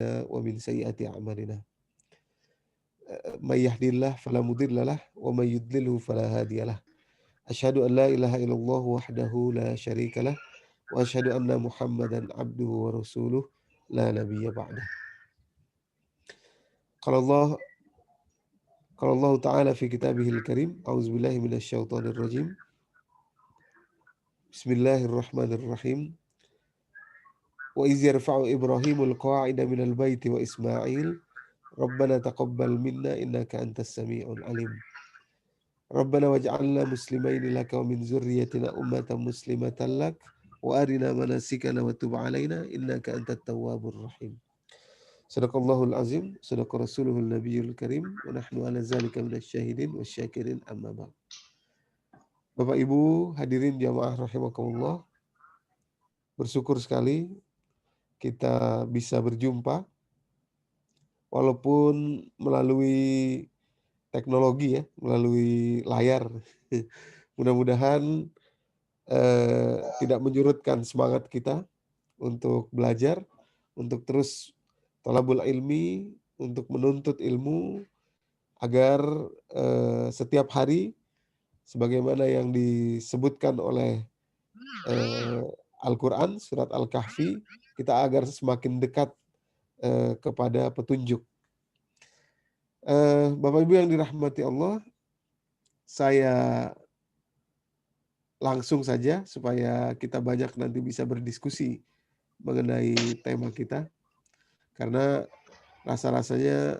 ومن سيئات أعمالنا من يهدي الله فلا مضل له ومن يضلله فلا هادي له أشهد أن لا إله إلا الله وحده لا شريك له وأشهد أن محمدا عبده ورسوله لا نبي بعده قال الله تعالى في كتابه الكريم أعوذ بالله من الشيطان الرجيم بسم الله الرحمن الرحيم وإذ يرفع إبراهيم القواعد من البيت وإسماعيل ربنا تقبل منا إنك أنت السميع العليم ربنا واجعلنا مسلمين لك ومن ذريتنا أمة مسلمة لك وأرنا مناسكنا وتب علينا إنك أنت التواب الرحيم صدق الله العظيم صدق رسوله النبي الكريم ونحن على ذلك من الشاهدين والشاكرين أما بعد. Bapak Ibu hadirin jamaah rahimakumullah, bersyukur sekali kita bisa berjumpa walaupun melalui teknologi ya, melalui layar. Mudah-mudahan tidak menyurutkan semangat kita untuk belajar, untuk terus thalabul ilmi, untuk menuntut ilmu agar setiap hari sebagaimana yang disebutkan oleh Al-Quran, surat Al-Kahfi, kita agar semakin dekat kepada petunjuk. Bapak Ibu yang dirahmati Allah, saya langsung saja supaya kita banyak nanti bisa berdiskusi mengenai tema kita, karena rasa-rasanya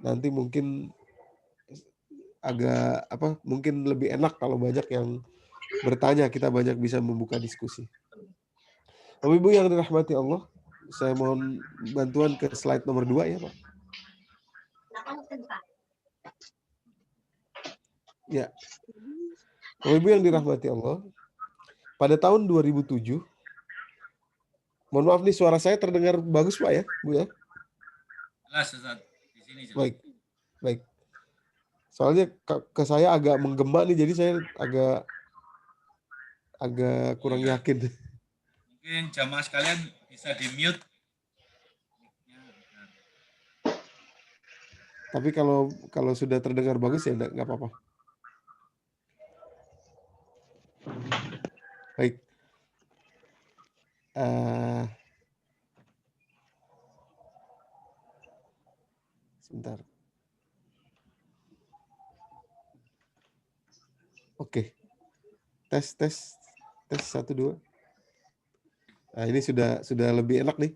nanti mungkin mungkin lebih enak kalau banyak yang bertanya, kita banyak bisa membuka diskusi. Bapak Ibu yang dirahmati Allah, saya mohon bantuan ke slide nomor 2 ya Pak. Ya. Bapak Ibu yang dirahmati Allah, pada tahun 2007, mohon maaf nih suara saya terdengar bagus Pak ya, Bu ya? Jelas Ustaz, di sini jelas. Baik. Soalnya ke saya agak menggema nih, jadi saya agak kurang yakin. Mungkin jamaah sekalian bisa di-mute. Tapi kalau sudah terdengar bagus ya nggak apa-apa. Baik. Sebentar. Oke. Tes 1 2. Nah, ini sudah lebih enak nih.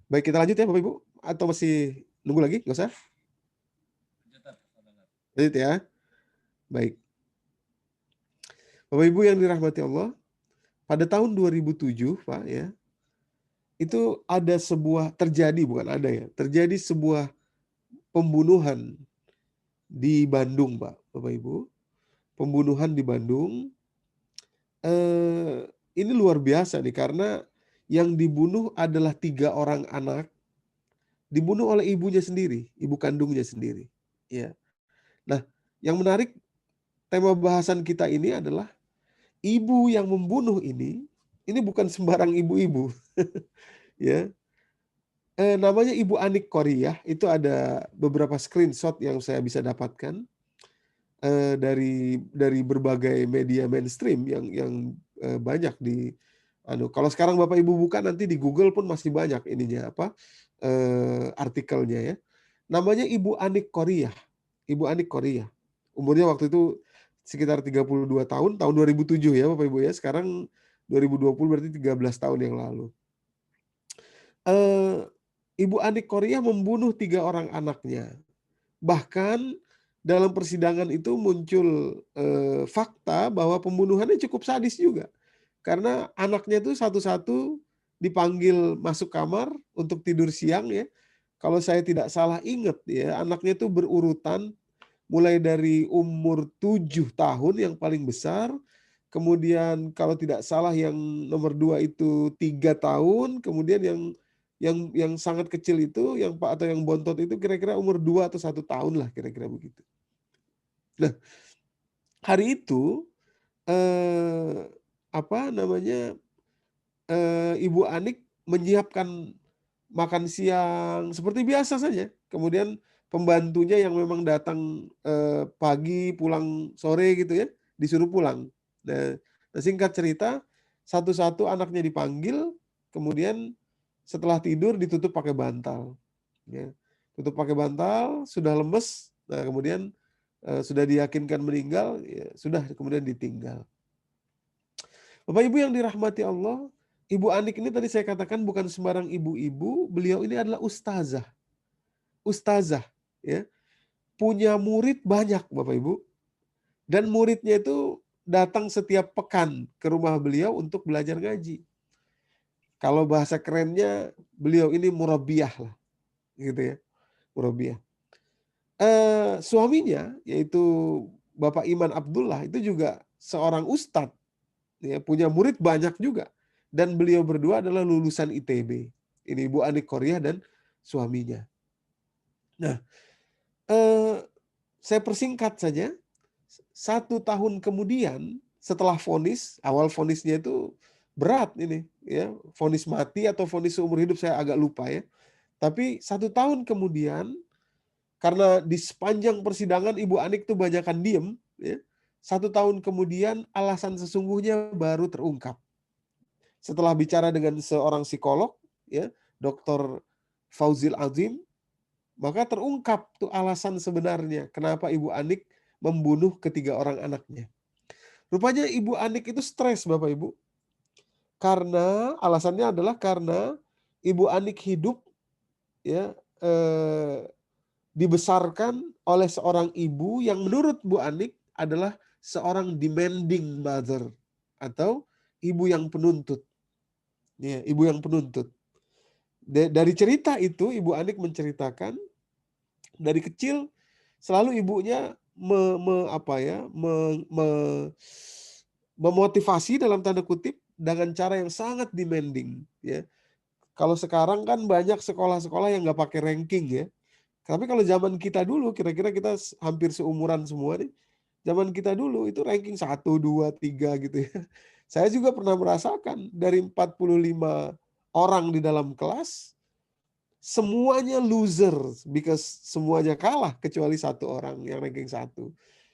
Baik, kita lanjut ya Bapak Ibu, atau masih nunggu lagi? Nggak usah? Lanjut ya. Baik. Bapak Ibu yang dirahmati Allah, pada tahun 2007 Pak ya, itu terjadi sebuah pembunuhan di Bandung Pak, Bapak Ibu. Pembunuhan di Bandung. Ini luar biasa nih, karena yang dibunuh adalah 3 orang anak, dibunuh oleh ibunya sendiri, ibu kandungnya sendiri. Ya. Nah, yang menarik tema bahasan kita ini adalah ibu yang membunuh ini bukan sembarang ibu-ibu. Ya. Namanya Ibu Anik Qoriyah, itu ada beberapa screenshot yang saya bisa dapatkan dari berbagai media mainstream yang banyak di kalau sekarang Bapak Ibu buka nanti di Google pun masih banyak ininya artikelnya ya. Namanya Ibu Anik Qoriyah. Ibu Anik Qoriyah. Umurnya waktu itu sekitar 32 tahun 2007 ya Bapak Ibu ya. Sekarang 2020 berarti 13 tahun yang lalu. Ibu Anik Qoriyah membunuh 3 orang anaknya. Bahkan dalam persidangan itu muncul fakta bahwa pembunuhannya cukup sadis juga. Karena anaknya itu satu-satu dipanggil masuk kamar untuk tidur siang ya. Kalau saya tidak salah ingat ya, anaknya itu berurutan mulai dari umur 7 tahun yang paling besar. Kemudian kalau tidak salah yang nomor 2 itu 3 tahun. Kemudian yang sangat kecil itu atau yang bontot itu kira-kira umur 2 atau 1 tahun lah, kira-kira begitu. Nah, hari itu Ibu Anik menyiapkan makan siang seperti biasa saja. Kemudian pembantunya yang memang datang pagi pulang sore gitu ya, disuruh pulang. Nah, singkat cerita, satu-satu anaknya dipanggil, kemudian setelah tidur ditutup pakai bantal. Ya. Tutup pakai bantal, sudah lemes, nah kemudian sudah diyakinkan meninggal, ya, sudah kemudian ditinggal. Bapak Ibu yang dirahmati Allah, Ibu Anik ini tadi saya katakan bukan sembarang ibu-ibu, beliau ini adalah ustazah. Ustazah, ya. Punya murid banyak Bapak Ibu. Dan muridnya itu datang setiap pekan ke rumah beliau untuk belajar ngaji. Kalau bahasa kerennya, beliau ini murabbiyah lah, gitu ya, murabbiyah. Suaminya yaitu Bapak Iman Abdullah itu juga seorang ustadz, ya, punya murid banyak juga, dan beliau berdua adalah lulusan ITB. Ini Ibu Anik Qoriah dan suaminya. Nah, saya persingkat saja. 1 tahun kemudian setelah vonis, awal vonisnya itu berat ini, ya, vonis mati atau vonis seumur hidup saya agak lupa ya. Tapi 1 tahun kemudian, karena di sepanjang persidangan Ibu Anik tuh banyakan diem, ya, 1 tahun kemudian alasan sesungguhnya baru terungkap. Setelah bicara dengan seorang psikolog, ya, Dr. Fauzil Azim, maka terungkap tuh alasan sebenarnya kenapa Ibu Anik membunuh ketiga orang anaknya. Rupanya Ibu Anik itu stres Bapak Ibu. Karena alasannya adalah karena Ibu Anik hidup, ya, dibesarkan oleh seorang ibu yang menurut Bu Anik adalah seorang demanding mother atau ibu yang penuntut. Ya, ibu yang penuntut. Dari cerita itu Ibu Anik menceritakan dari kecil selalu ibunya memotivasi dalam tanda kutip dengan cara yang sangat demanding, ya. Kalau sekarang kan banyak sekolah-sekolah yang nggak pakai ranking ya. Tapi kalau zaman kita dulu, kira-kira kita hampir seumuran semua nih. Zaman kita dulu itu ranking 1, 2, 3 gitu ya. Saya juga pernah merasakan dari 45 orang di dalam kelas, semuanya loser because semuanya kalah kecuali 1 orang yang ranking 1.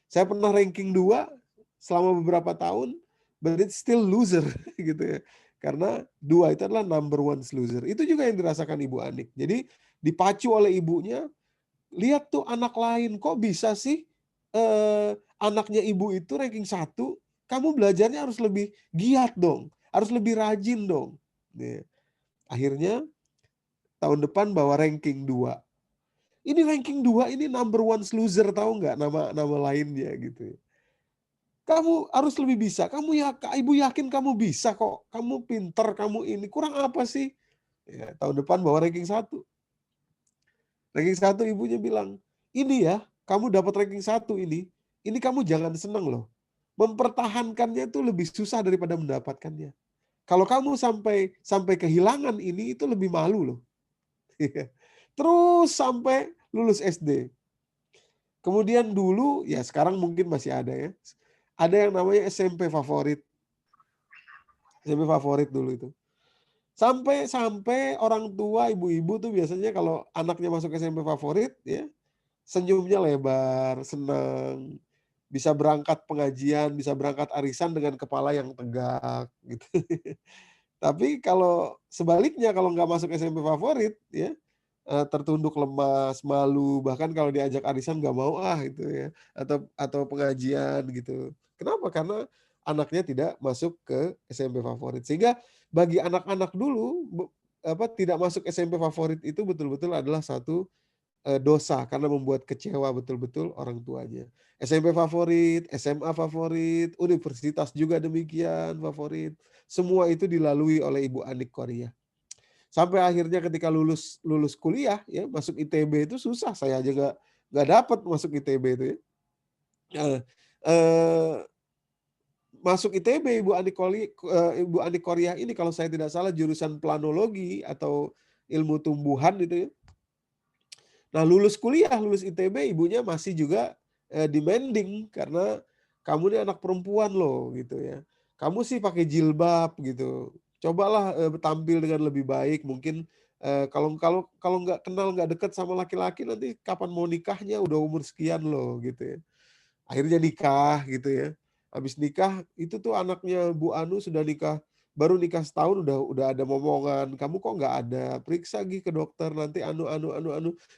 Saya pernah ranking 2 selama beberapa tahun, but it's still loser gitu ya. Karena 2 itu adalah number one loser. Itu juga yang dirasakan Ibu Anik. Jadi dipacu oleh ibunya, lihat tuh anak lain kok bisa sih anaknya ibu itu ranking 1, kamu belajarnya harus lebih giat dong, harus lebih rajin dong. Nih. Akhirnya tahun depan bawa ranking 2. Ini ranking 2 ini number one loser, tahu nggak nama lainnya gitu. Kamu harus lebih bisa. Ibu yakin kamu bisa kok. Kamu pinter, kamu ini. Kurang apa sih? Ya, tahun depan bawa ranking 1. Ranking 1 ibunya bilang, ini ya, kamu dapat ranking 1 ini kamu jangan seneng loh. Mempertahankannya itu lebih susah daripada mendapatkannya. Kalau kamu sampai kehilangan ini, itu lebih malu loh. Terus sampai lulus SD. Kemudian dulu, ya sekarang mungkin masih ada ya. Ada yang namanya SMP favorit. SMP favorit dulu itu. Sampai orang tua, ibu-ibu tuh biasanya kalau anaknya masuk SMP favorit, ya, senyumnya lebar, senang. Bisa berangkat pengajian, bisa berangkat arisan dengan kepala yang tegak gitu. Tapi kalau sebaliknya, kalau nggak masuk SMP favorit, ya, tertunduk lemas, malu, bahkan kalau diajak arisan nggak mau gitu ya, atau pengajian gitu. Kenapa? Karena anaknya tidak masuk ke SMP favorit. Sehingga bagi anak-anak dulu tidak masuk SMP favorit itu betul-betul adalah satu dosa karena membuat kecewa betul-betul orang tuanya. SMP favorit, SMA favorit, universitas juga demikian favorit. Semua itu dilalui oleh Ibu Anik Qoriah. Sampai akhirnya ketika lulus kuliah ya, masuk ITB itu susah. Saya aja nggak dapat masuk ITB itu ya. Masuk ITB Ibu Anik Qoriah ini kalau saya tidak salah jurusan planologi atau ilmu tumbuhan itu ya. Nah, lulus kuliah, lulus ITB, ibunya masih juga demanding karena kamu ini anak perempuan loh gitu ya. kamu sih pakai jilbab gitu. Cobalah tampil dengan lebih baik. Mungkin kalau kalau kalau nggak kenal, nggak deket sama laki-laki, nanti kapan mau nikahnya udah umur sekian loh gitu ya. Akhirnya nikah gitu ya. Habis nikah itu tuh anaknya Bu Anu sudah nikah, baru nikah setahun udah ada momongan, "Kamu kok nggak ada? Periksa gi ke dokter, nanti anu.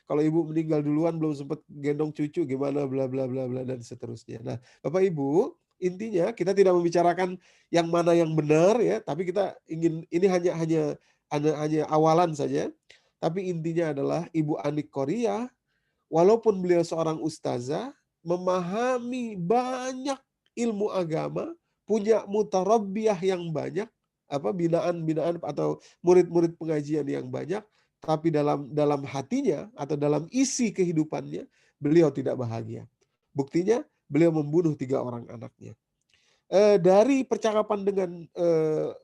Kalau ibu meninggal duluan belum sempat gendong cucu gimana bla bla bla bla," dan seterusnya. Nah, Bapak Ibu, intinya kita tidak membicarakan yang mana yang benar ya, tapi kita ingin ini hanya awalan saja. Tapi intinya adalah Ibu Anik Koria, walaupun beliau seorang ustazah, memahami banyak ilmu agama, punya mutarabbiyah yang banyak, binaan-binaan atau murid-murid pengajian yang banyak, tapi dalam dalam hatinya atau dalam isi kehidupannya beliau tidak bahagia. Buktinya beliau membunuh 3 orang anaknya. Dari percakapan dengan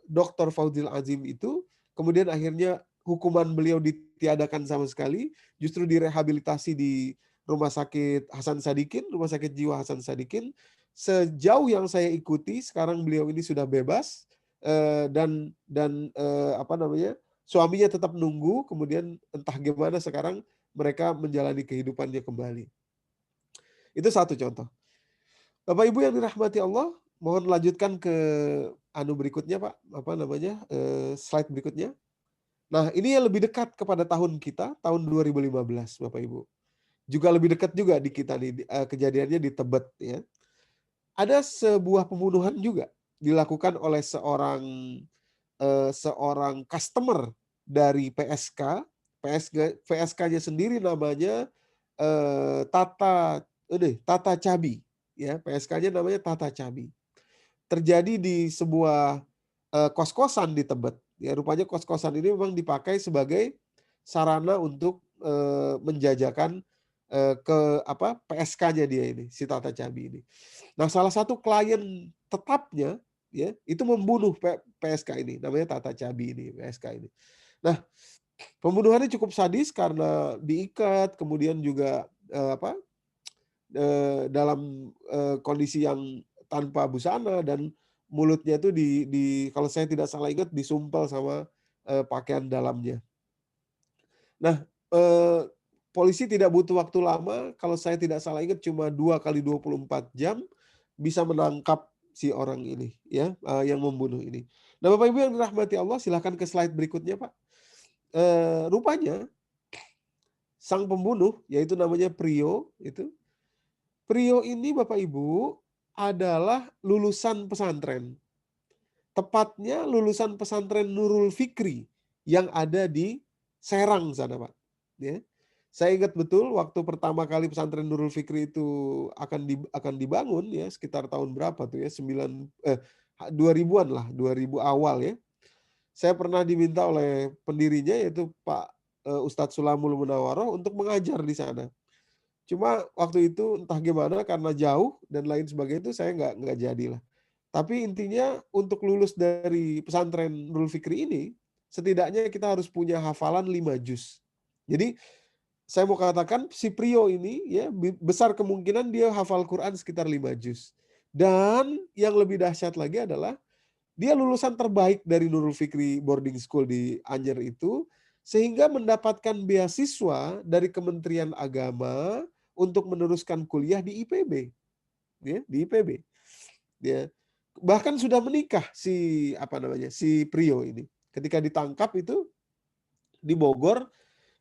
Dr. Fauzil Azim itu, kemudian akhirnya hukuman beliau ditiadakan sama sekali, justru direhabilitasi di Rumah Sakit Hasan Sadikin, Rumah Sakit Jiwa Hasan Sadikin. Sejauh yang saya ikuti, sekarang beliau ini sudah bebas, dan suaminya tetap nunggu, kemudian entah gimana sekarang mereka menjalani kehidupannya kembali. Itu satu contoh. Bapak Ibu yang dirahmati Allah, mohon lanjutkan ke berikutnya Pak, slide berikutnya. Nah, ini yang lebih dekat kepada tahun kita, tahun 2015 Bapak Ibu. Juga lebih dekat juga di kita nih, kejadiannya di Tebet ya. Ada sebuah pembunuhan juga dilakukan oleh seorang customer dari PSK. PSK-nya sendiri namanya Tata Cabi ya, PSK-nya namanya Tata Cabi. Terjadi di sebuah kos-kosan di Tebet. Ya, rupanya kos-kosan ini memang dipakai sebagai sarana untuk menjajakan PSK-nya dia ini, si Tata Cabi ini. Nah, salah satu klien tetapnya ya, itu membunuh PSK ini, namanya Tata Cabi ini, PSK ini. Nah, pembunuhannya cukup sadis karena diikat, kemudian juga dalam kondisi yang tanpa busana, dan mulutnya itu kalau saya tidak salah ingat disumpel sama pakaian dalamnya. Nah, polisi tidak butuh waktu lama, kalau saya tidak salah ingat cuma 2 kali 24 jam bisa menangkap si orang ini ya, yang membunuh ini. Nah, Bapak Ibu yang dirahmati Allah, silahkan ke slide berikutnya Pak. Rupanya sang pembunuh, yaitu namanya Prio ini Bapak Ibu adalah lulusan pesantren. Tepatnya lulusan pesantren Nurul Fikri yang ada di Serang sana Pak. Ya. Saya ingat betul waktu pertama kali pesantren Nurul Fikri itu akan dibangun ya, sekitar tahun berapa tuh ya, 2000-an lah, 2000 awal ya. Saya pernah diminta oleh pendirinya yaitu Pak Ustadz Sulamul Munawaroh untuk mengajar di sana. Cuma waktu itu entah gimana karena jauh dan lain sebagainya itu saya nggak jadilah. Tapi intinya untuk lulus dari pesantren Nurul Fikri ini, setidaknya kita harus punya hafalan 5 juz. Jadi saya mau katakan si Prio ini ya besar kemungkinan dia hafal Quran sekitar 5 juz. Dan yang lebih dahsyat lagi adalah dia lulusan terbaik dari Nurul Fikri boarding school di Anyer itu, sehingga mendapatkan beasiswa dari Kementerian Agama untuk meneruskan kuliah di IPB. Ya, di IPB. Ya. Bahkan sudah menikah si Prio ini. Ketika ditangkap itu di Bogor,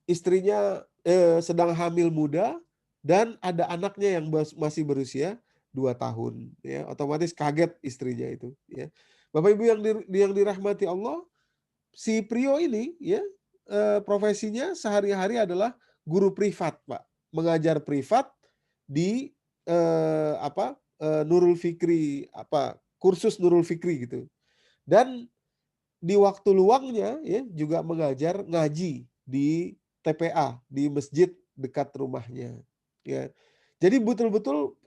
istrinya sedang hamil muda dan ada anaknya yang masih berusia 2 tahun ya, otomatis kaget istrinya itu ya. Bapak Ibu yang dirahmati Allah, si Prio ini ya profesinya sehari-hari adalah guru privat, Pak. Mengajar privat di Nurul Fikri, kursus Nurul Fikri gitu. Dan di waktu luangnya ya juga mengajar ngaji di TPA, di masjid dekat rumahnya ya. Jadi betul-betul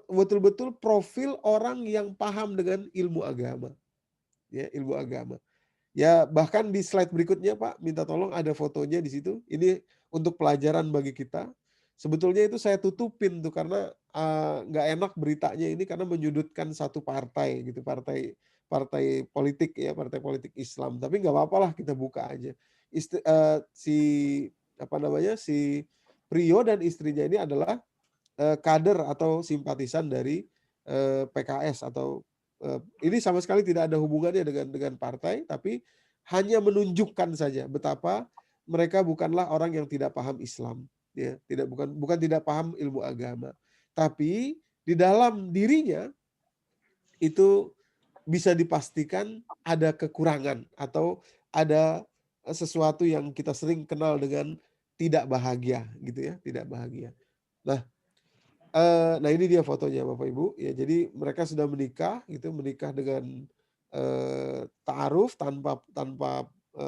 betul-betul profil orang yang paham dengan ilmu agama. Ya, ilmu agama. Ya, bahkan di slide berikutnya Pak, minta tolong ada fotonya di situ. Ini untuk pelajaran bagi kita. sebetulnya itu saya tutupin tuh karena nggak enak beritanya ini karena menyudutkan satu partai gitu, partai politik ya, partai politik Islam. Tapi nggak apa-apa lah, kita buka aja. Si apa namanya, si Prio dan istrinya ini adalah kader atau simpatisan dari PKS atau ini sama sekali tidak ada hubungannya dengan partai, tapi hanya menunjukkan saja betapa mereka bukanlah orang yang tidak paham Islam, ya, bukan tidak paham ilmu agama, tapi di dalam dirinya itu bisa dipastikan ada kekurangan atau ada sesuatu yang kita sering kenal dengan tidak bahagia gitu ya, tidak bahagia. Nah ini dia fotonya Bapak Ibu ya, jadi mereka sudah menikah gitu, menikah dengan ta'aruf tanpa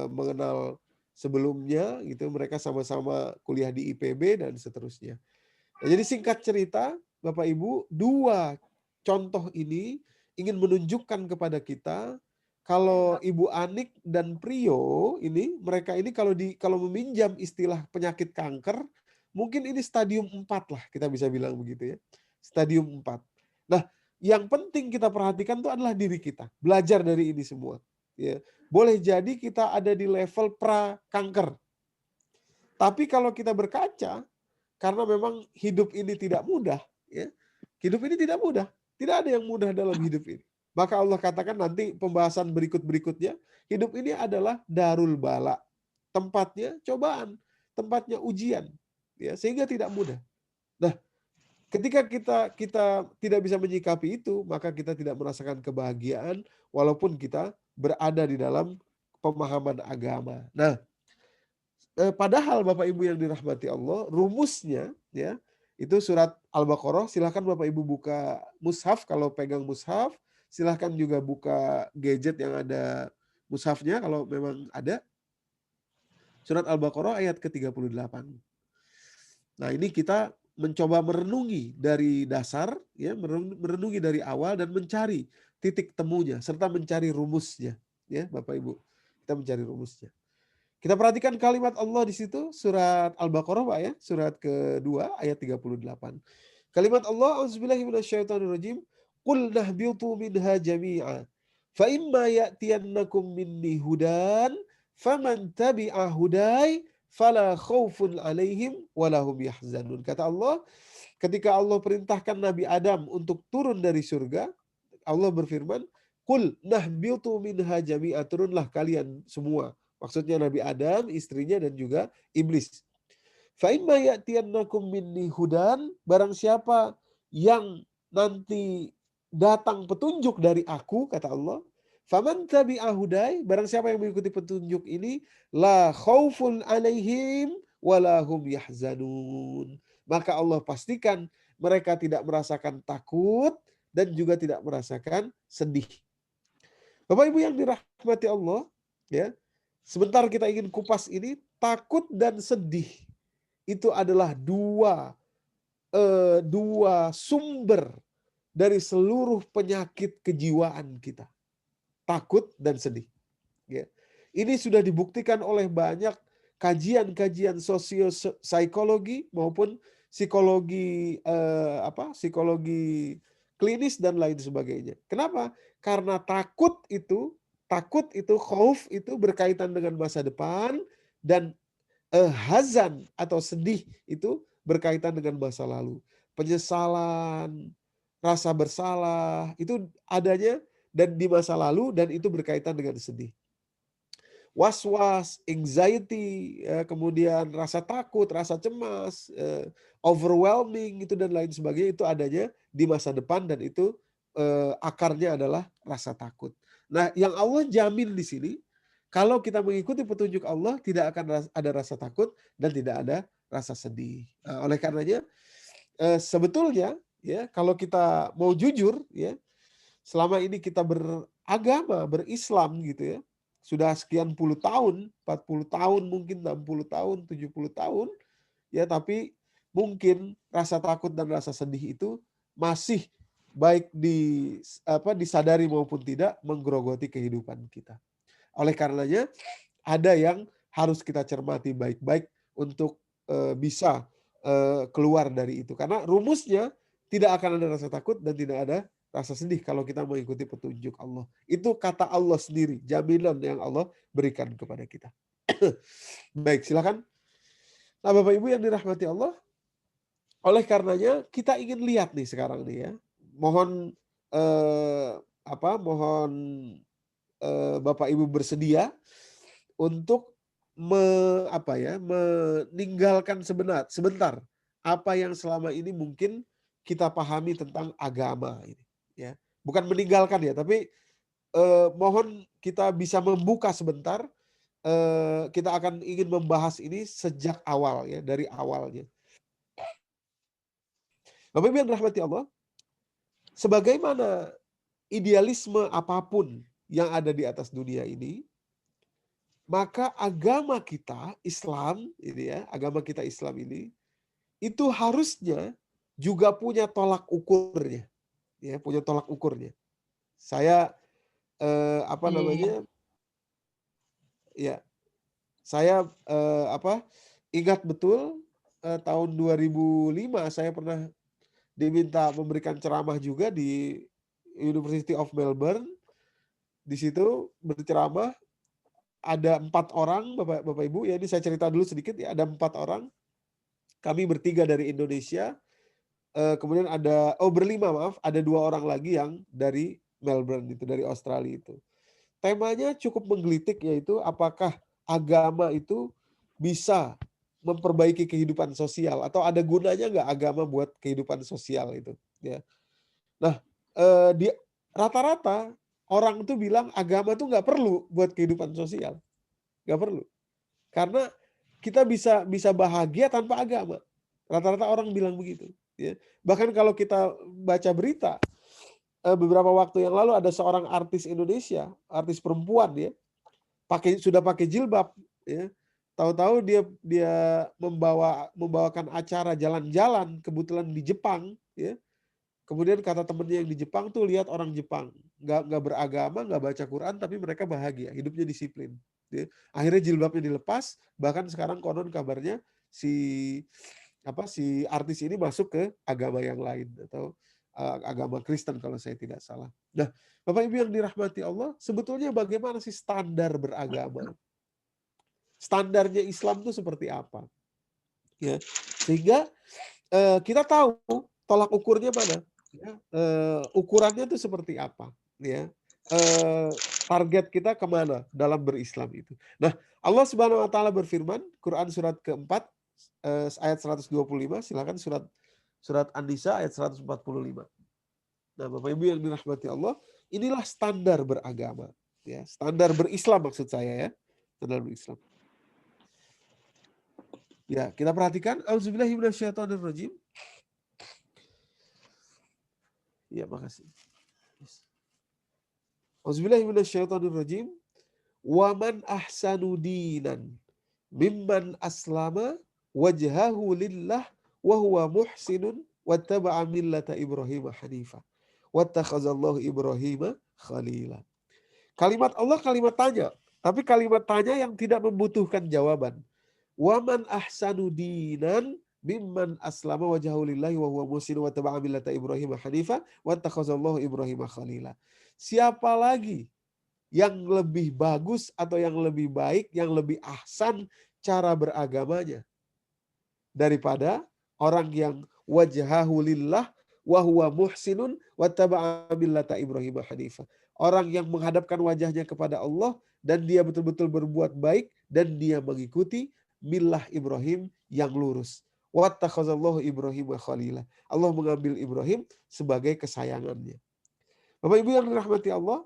mengenal sebelumnya gitu, mereka sama-sama kuliah di IPB dan seterusnya. Nah, jadi singkat cerita Bapak Ibu, dua contoh ini ingin menunjukkan kepada kita kalau Ibu Anik dan Prio ini, mereka ini kalau meminjam istilah penyakit kanker, mungkin ini stadium 4 lah, kita bisa bilang begitu ya. Stadium 4. Nah, yang penting kita perhatikan itu adalah diri kita. Belajar dari ini semua. Ya. Boleh jadi kita ada di level pra-kanker. Tapi kalau kita berkaca, karena memang hidup ini tidak mudah, ya. Hidup ini tidak mudah. Tidak ada yang mudah dalam hidup ini. Maka Allah katakan nanti pembahasan berikutnya, hidup ini adalah darul bala. Tempatnya cobaan, tempatnya ujian, ya, sehingga tidak mudah. Nah, ketika kita tidak bisa menyikapi itu, maka kita tidak merasakan kebahagiaan walaupun kita berada di dalam pemahaman agama. Nah, padahal Bapak Ibu yang dirahmati Allah, rumusnya ya itu surat Al-Baqarah. Silahkan Bapak Ibu buka mushaf kalau pegang mushaf. Silahkan juga buka gadget yang ada mushafnya kalau memang ada. Surat Al-Baqarah ayat ke-38. Nah ini kita mencoba merenungi dari dasar, ya, merenungi dari awal dan mencari titik temunya serta mencari rumusnya, ya Bapak Ibu. Kita mencari rumusnya. Kita perhatikan kalimat Allah di situ, surat Al-Baqarah Pak ya, surat kedua ayat 38. Kalimat Allah, auzubillahi minasyaitonirrajim, qul nahbitu minha jami'a fa imma ya'tiyannakum minni hudan faman tabi'a hudai fala khaufun 'alaihim wala hum yahzanun. Kata Allah, ketika Allah perintahkan Nabi Adam untuk turun dari surga, Allah berfirman, qul nahbitu minha jami'a, turunlah kalian semua. Maksudnya Nabi Adam, istrinya dan juga iblis. Fa imma ya'tiyannakum minni hudan, barang siapa yang nanti datang petunjuk dari aku, kata Allah, faman tabi'a hudai, barang siapa yang mengikuti petunjuk ini, la khaufun alaihim wala hum yahzanun. Maka Allah pastikan mereka tidak merasakan takut dan juga tidak merasakan sedih. Bapak Ibu yang dirahmati Allah, ya. Sebentar kita ingin kupas ini, takut dan sedih itu adalah dua sumber dari seluruh penyakit kejiwaan kita. Takut dan sedih. Ya. Ini sudah dibuktikan oleh banyak kajian-kajian sosiopsikologi maupun psikologi psikologi klinis dan lain sebagainya. Kenapa? Karena takut itu, khauf itu berkaitan dengan masa depan, dan hazan atau sedih itu berkaitan dengan masa lalu. Penyesalan, rasa bersalah itu adanya dan di masa lalu, dan itu berkaitan dengan sedih. Was-was, anxiety, kemudian rasa takut, rasa cemas, overwhelming itu dan lain sebagainya, itu adanya di masa depan, dan itu akarnya adalah rasa takut. Nah, yang Allah jamin di sini, kalau kita mengikuti petunjuk Allah, tidak akan ada rasa takut dan tidak ada rasa sedih. Oleh karenanya, sebetulnya ya, kalau kita mau jujur ya, selama ini kita beragama, berislam gitu ya, sudah sekian puluh tahun, 40 tahun, mungkin 60 tahun, 70 tahun, ya, tapi mungkin rasa takut dan rasa sedih itu masih baik disadari maupun tidak menggerogoti kehidupan kita. Oleh karenanya ada yang harus kita cermati baik-baik untuk bisa keluar dari itu. Karena rumusnya tidak akan ada rasa takut dan tidak ada rasa sedih kalau kita mengikuti petunjuk Allah. Itu kata Allah sendiri, jaminan yang Allah berikan kepada kita. Baik, silakan. Nah, Bapak Ibu yang dirahmati Allah, oleh karenanya kita ingin lihat nih sekarang nih ya. Mohon mohon Bapak Ibu bersedia untuk meninggalkan sebentar apa yang selama ini mungkin kita pahami tentang agama ini, ya. Bukan meninggalkan ya, tapi mohon kita bisa membuka sebentar. Kita akan ingin membahas ini sejak awal ya, dari awalnya. Bapak Ibu yang dirahmati Allah, sebagaimana idealisme apapun yang ada di atas dunia ini, maka agama kita Islam ini ya, agama kita Islam ini itu harusnya juga punya tolak ukurnya, ya, punya tolak ukurnya. Saya ya, saya ingat betul tahun 2005 saya pernah diminta memberikan ceramah juga di University of Melbourne. Di situ berceramah ada 4 orang, Bapak Ibu, ya ini saya cerita dulu sedikit ya, ada 4 orang. Kami bertiga dari Indonesia, kemudian berlima maaf, ada 2 orang lagi yang dari Melbourne itu, dari Australia itu. Temanya cukup menggelitik, yaitu apakah agama itu bisa memperbaiki kehidupan sosial atau ada gunanya nggak agama buat kehidupan sosial itu, ya. Nah, di rata-rata orang tuh bilang agama tuh nggak perlu buat kehidupan sosial, nggak perlu. Karena kita bisa bahagia tanpa agama. Rata-rata orang bilang begitu. Ya. Bahkan kalau kita baca berita, beberapa waktu yang lalu ada seorang artis Indonesia, artis perempuan ya, sudah pakai jilbab, ya. Tahu-tahu dia membawakan acara jalan-jalan kebetulan di Jepang, ya. Kemudian kata temennya yang di Jepang tuh, lihat orang Jepang nggak beragama, nggak baca Quran, tapi mereka bahagia, hidupnya disiplin. Ya. Akhirnya jilbabnya dilepas, bahkan sekarang konon kabarnya si artis ini masuk ke agama yang lain atau agama Kristen kalau saya tidak salah. Nah, Bapak Ibu yang dirahmati Allah, sebetulnya bagaimana sih standar beragama? Standarnya Islam itu seperti apa? Ya, sehingga kita tahu tolak ukurnya mana. Ya, ukurannya itu seperti apa, ya. Target kita kemana dalam berislam itu. Nah, Allah Subhanahu wa taala berfirman, Quran surat keempat ayat 125, silakan surat An-Nisa ayat 145. Nah, Bapak Ibu yang dirahmati Allah, inilah standar beragama, ya. Standar berislam maksud saya ya. Standar berislam. Ya, kita perhatikan auzubillahi minasyaitonirrajim. Ya, makasih. Auzubillahi minasyaitonirrajim. Wa man ahsanu dinan mimman aslama wajhahu lillah wa huwa muhsinun wattaba'a millata Ibrahim hanifa wattakhazallahu Ibrahim khalila. Kalimat Allah kalimat tanya, tapi kalimat tanya yang tidak membutuhkan jawaban. Wa man ahsanu dinan mimman aslama wajhahu lillahi wa huwa muhsinun wattaba'a millata Ibrahim hanifa wattakhazallahu Ibrahim khalila. Siapa lagi yang lebih bagus atau yang lebih baik, yang lebih ahsan cara beragamanya daripada orang yang wajhahu lillah wa huwa muhsinun wattaba'a millata Ibrahim hanifa. Orang yang menghadapkan wajahnya kepada Allah dan dia betul-betul berbuat baik dan dia mengikuti millah Ibrahim yang lurus. Wattakhazallahu Ibrahim khalila. Allah mengambil Ibrahim sebagai kesayangannya. Bapak Ibu yang dirahmati Allah,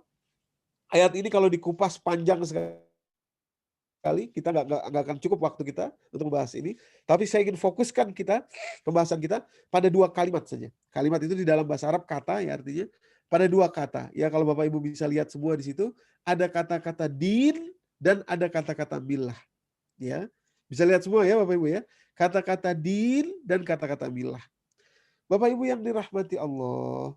ayat ini kalau dikupas panjang sekali, kita nggak akan cukup waktu kita untuk membahas ini. Tapi saya ingin fokuskan pembahasan kita pada 2 kalimat saja. Kalimat itu di dalam bahasa Arab kata, ya artinya pada 2 kata. Ya kalau Bapak Ibu bisa lihat semua di situ, ada kata-kata din dan ada kata-kata millah. Ya, bisa lihat semua ya Bapak Ibu ya. Kata-kata din dan kata-kata millah. Bapak Ibu yang dirahmati Allah,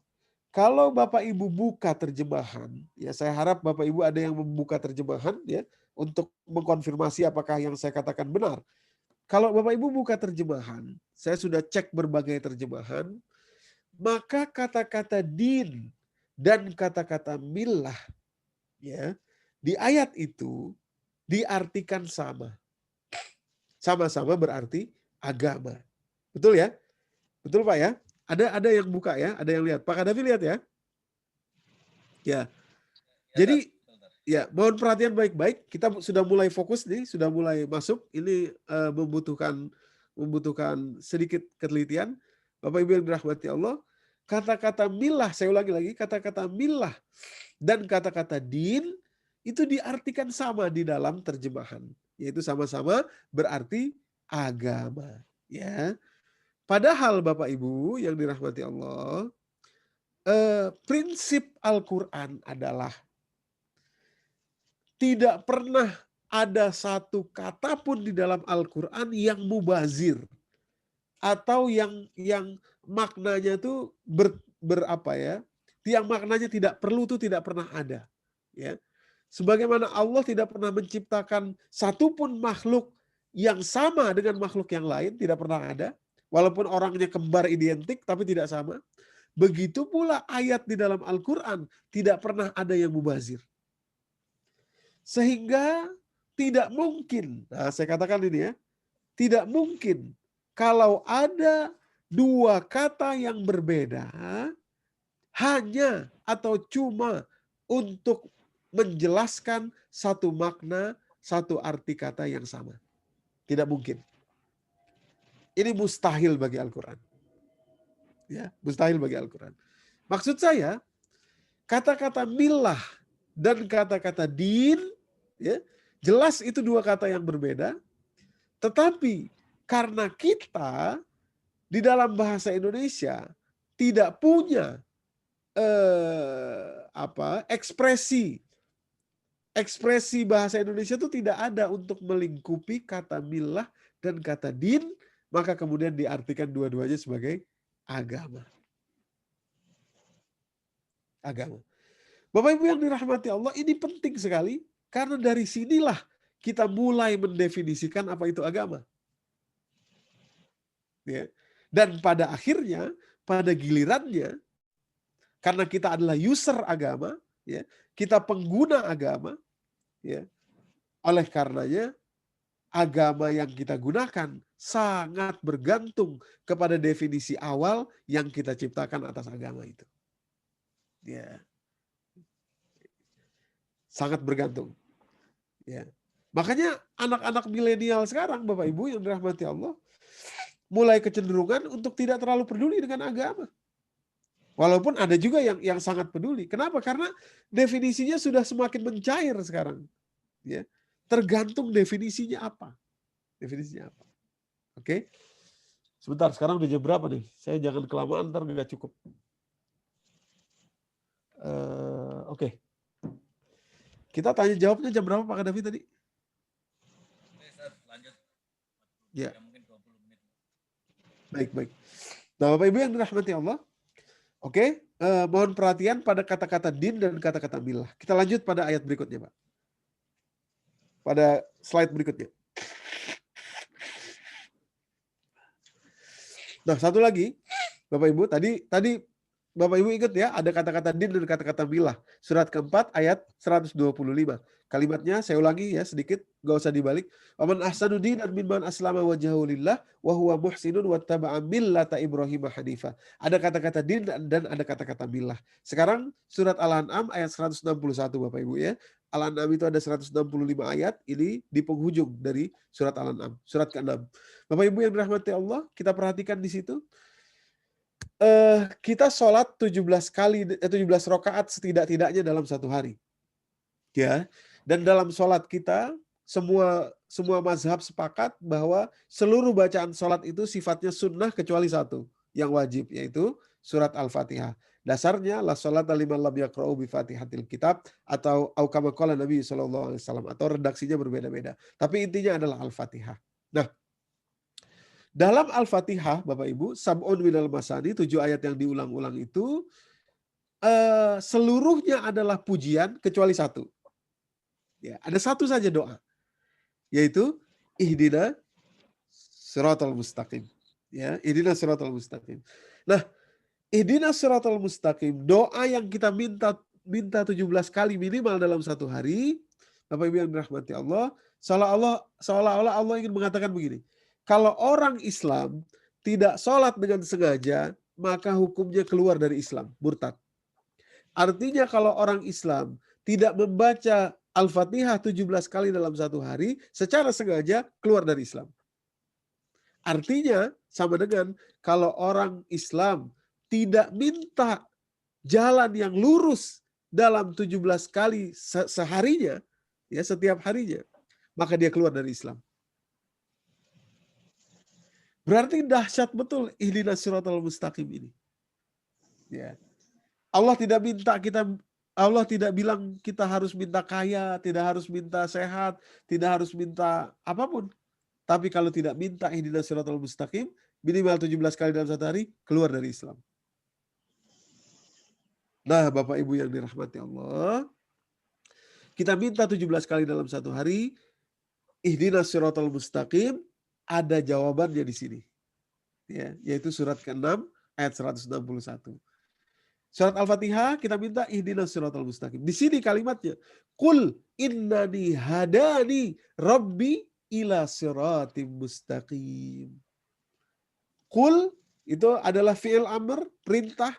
kalau Bapak Ibu buka terjemahan, ya saya harap Bapak Ibu ada yang membuka terjemahan ya untuk mengkonfirmasi apakah yang saya katakan benar. Kalau Bapak Ibu buka terjemahan, saya sudah cek berbagai terjemahan, maka kata-kata din dan kata-kata millah ya di ayat itu diartikan sama. Sama-sama berarti agama. Betul ya? Betul Pak ya? Ada yang buka ya, ada yang lihat. Pak Kadafi lihat ya. Ya. Jadi ya, mohon perhatian baik-baik. Kita sudah mulai fokus nih, sudah mulai masuk. Ini membutuhkan sedikit ketelitian. Bapak Ibu yang dirahmati Allah, kata-kata millah, saya ulangi lagi, kata-kata millah dan kata-kata din itu diartikan sama di dalam terjemahan, yaitu sama-sama berarti agama, ya. Padahal Bapak Ibu yang dirahmati Allah, prinsip Al-Quran adalah tidak pernah ada satu kata pun di dalam Al-Quran yang mubazir atau yang maknanya itu berapa ya? Yang maknanya tidak perlu itu tidak pernah ada. Ya, sebagaimana Allah tidak pernah menciptakan satupun makhluk yang sama dengan makhluk yang lain, tidak pernah ada. Walaupun orangnya kembar identik tapi tidak sama. Begitu pula ayat di dalam Al-Quran tidak pernah ada yang mubazir. Sehingga tidak mungkin, nah saya katakan ini ya, tidak mungkin kalau ada dua kata yang berbeda hanya atau cuma untuk menjelaskan satu makna, satu arti kata yang sama. Tidak mungkin. Ini mustahil bagi Al-Quran. Ya, mustahil bagi Al-Quran. Maksud saya, kata-kata millah dan kata-kata din, ya, jelas itu dua kata yang berbeda, tetapi karena kita di dalam bahasa Indonesia tidak punya ekspresi bahasa Indonesia itu tidak ada untuk melingkupi kata millah dan kata din, maka kemudian diartikan dua-duanya sebagai agama. Agama. Bapak Ibu yang dirahmati Allah, ini penting sekali karena dari sinilah kita mulai mendefinisikan apa itu agama. Ya. Dan pada akhirnya, pada gilirannya, karena kita adalah user agama, ya, kita pengguna agama, ya, oleh karenanya agama yang kita gunakan sangat bergantung kepada definisi awal yang kita ciptakan atas agama itu. Ya. Sangat bergantung. Ya. Makanya anak-anak milenial sekarang, Bapak Ibu yang dirahmati Allah, mulai kecenderungan untuk tidak terlalu peduli dengan agama. Walaupun ada juga yang sangat peduli. Kenapa? Karena definisinya sudah semakin mencair sekarang. Ya. Tergantung definisinya apa. Definisinya apa. Oke. Sebentar, sekarang udah jam berapa nih? Saya jangan kelamaan, ntar nggak cukup. Oke. Kita tanya jawabnya jam berapa Pak Kadafi tadi? Lanjut. Ya. Mungkin 20 menit. Baik. Nah, Bapak Ibu yang dirahmati Allah, oke, mohon perhatian pada kata-kata din dan kata-kata millah. Kita lanjut pada ayat berikutnya, Pak. Pada slide berikutnya. Nah, satu lagi, Bapak Ibu, tadi Bapak Ibu ingat ya, ada kata-kata din dan kata-kata millah. Surat keempat ayat 125. Kalimatnya saya ulangi ya sedikit, gak usah dibalik. Waman ahsanu dinan mimman aslama wajhahu lillah wa huwa muhsinun wattaba'a millata Ibrahim hanifa. Ada kata-kata din dan ada kata-kata millah. Sekarang surat Al-An'am ayat 161 Bapak Ibu ya. Al-An'am itu ada 165 ayat, ini di penghujung dari surat Al-An'am, surat ke-6. Bapak Ibu yang dirahmati Allah, kita perhatikan di situ. Kita sholat 17 rakaat setidak-tidaknya dalam satu hari. Ya. Dan dalam sholat kita semua mazhab sepakat bahwa seluruh bacaan sholat itu sifatnya sunnah kecuali satu yang wajib, yaitu surat Al-Fatihah. Dasarnya la sholata liman lam yaqra'u bi Fatihatil kitab atau kama qala Nabi sallallahu alaihi wasallam, atau redaksinya berbeda-beda. Tapi intinya adalah Al-Fatihah. Nah, dalam Al-Fatihah, Bapak Ibu, sab'un minal masani, 7 ayat yang diulang-ulang itu, seluruhnya adalah pujian kecuali satu. Ya, ada satu saja doa, yaitu ihdina Shiratal mustaqim. Ya, ihdinas shiratal mustaqim. Nah, ihdinas shiratal mustaqim, doa yang kita minta 17 kali minimal dalam satu hari, Bapak Ibu yang dirahmati Allah, seolah-olah Allah ingin mengatakan begini, kalau orang Islam tidak sholat dengan sengaja, maka hukumnya keluar dari Islam, murtad. Artinya kalau orang Islam tidak membaca Al-Fatihah 17 kali dalam satu hari, secara sengaja keluar dari Islam. Artinya sama dengan kalau orang Islam tidak minta jalan yang lurus dalam 17 kali seharinya, ya setiap harinya, maka dia keluar dari Islam. Berarti dahsyat betul ihdinas siratal mustaqim ini. Ya. Allah tidak bilang kita harus minta kaya, tidak harus minta sehat, tidak harus minta apapun. Tapi kalau tidak minta ihdinas siratal mustaqim, minimal 17 kali dalam satu hari, keluar dari Islam. Nah, Bapak Ibu yang dirahmati Allah, kita minta 17 kali dalam satu hari, ihdinas siratal mustaqim, ada jawabannya di sini. Ya, yaitu surat ke-6 ayat 161. Surat Al-Fatihah kita minta ihdinas siratal mustaqim. Di sini kalimatnya, qul innani hadani rabbi ila siratim mustaqim. Qul itu adalah fi'il amr, perintah,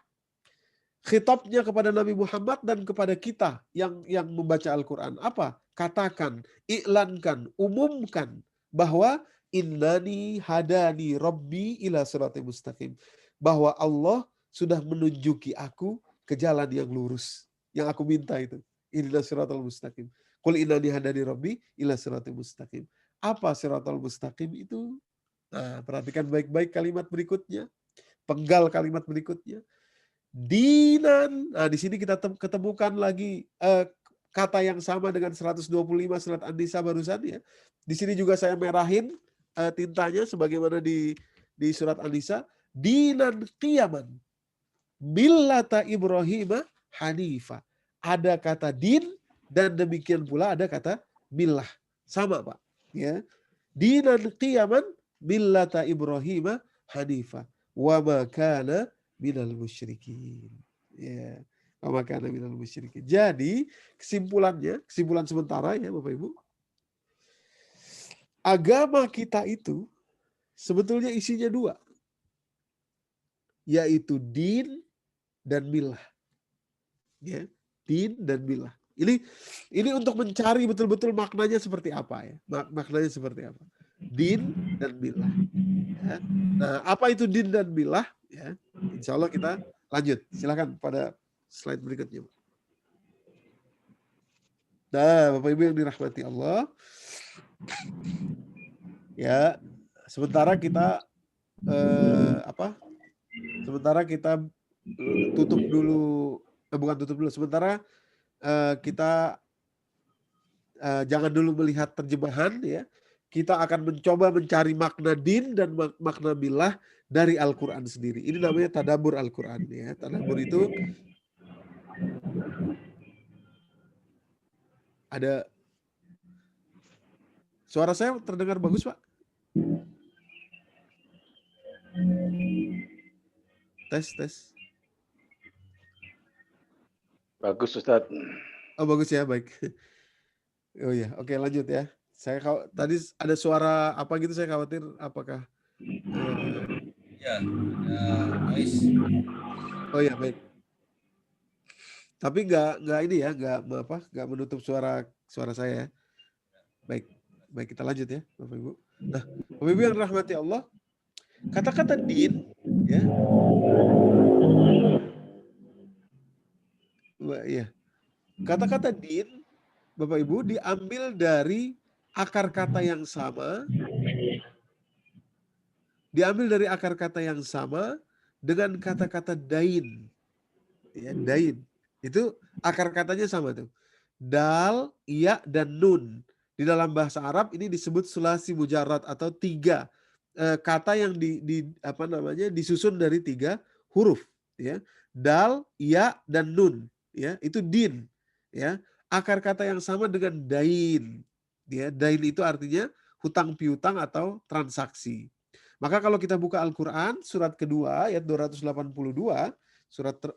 khitabnya kepada Nabi Muhammad dan kepada kita yang membaca Al-Quran. Apa? Katakan, iklankan, umumkan bahwa innani hadani rabbi ila siratim mustaqim. Bahwa Allah sudah menunjuki aku ke jalan yang lurus. Yang aku minta itu. Ihdinas siratal mustaqim. Qul innani hadani rabbi ila siratal mustaqim. Apa siratal mustaqim itu? Nah, perhatikan baik-baik kalimat berikutnya. Penggal kalimat berikutnya. Dinan. Nah, di sini kita ketemukan lagi kata yang sama dengan 125 surat An-Nisa barusan ya. Di sini juga saya merahin tintanya sebagaimana di surat An-Nisa. Dinan qiyaman. Millata Ibrahim Hanifa. Ada kata din dan demikian pula ada kata millah. Sama Pak. Ya. Dinan qiyaman millata Ibrahim Hanifa. Wa ma kana minal musyrikin. Ya. Wa ma kana minal musyrikin. Jadi kesimpulan sementara ya Bapak Ibu. Agama kita itu sebetulnya isinya dua. Yaitu din dan milah. Ya, din dan milah. Ini untuk mencari betul-betul maknanya seperti apa ya? Maknanya seperti apa? Din dan milah. Ya. Nah, apa itu din dan milah? Ya, insya Allah kita lanjut. Silakan pada slide berikutnya. Nah, Bapak Ibu yang dirahmati Allah, ya, sementara kita tutup dulu, sementara kita jangan dulu melihat terjemahan ya. Kita akan mencoba mencari makna din dan makna milah dari Al-Quran sendiri. Ini namanya tadabbur Al-Quran ya. Tadabbur itu ada suara saya terdengar bagus Pak? Tes. Bagus Ustadz. Oh bagus ya, baik. Oh ya, oke lanjut ya. Saya tadi ada suara apa gitu, saya khawatir apakah Ya, ada noise. Oh ya, baik. Tapi nggak ini ya, nggak menutup suara saya. Baik kita lanjut ya, Bapak Ibu. Nah, Bapak Ibu yang rahmati Allah, kata-kata din, ya, kata-kata din, Bapak Ibu, diambil dari akar kata yang sama, dengan kata-kata dain. Ya, dain. Itu akar katanya sama tuh. Dal, ya, dan nun. Di dalam bahasa Arab ini disebut sulasi mujarrad atau 3 kata yang disusun dari 3 huruf. Ya. Dal, ya, dan nun. Ya, itu din. Ya. Akar kata yang sama dengan dain. Ya, dain itu artinya hutang piutang atau transaksi. Maka kalau kita buka Al-Quran, surat kedua, ayat 282,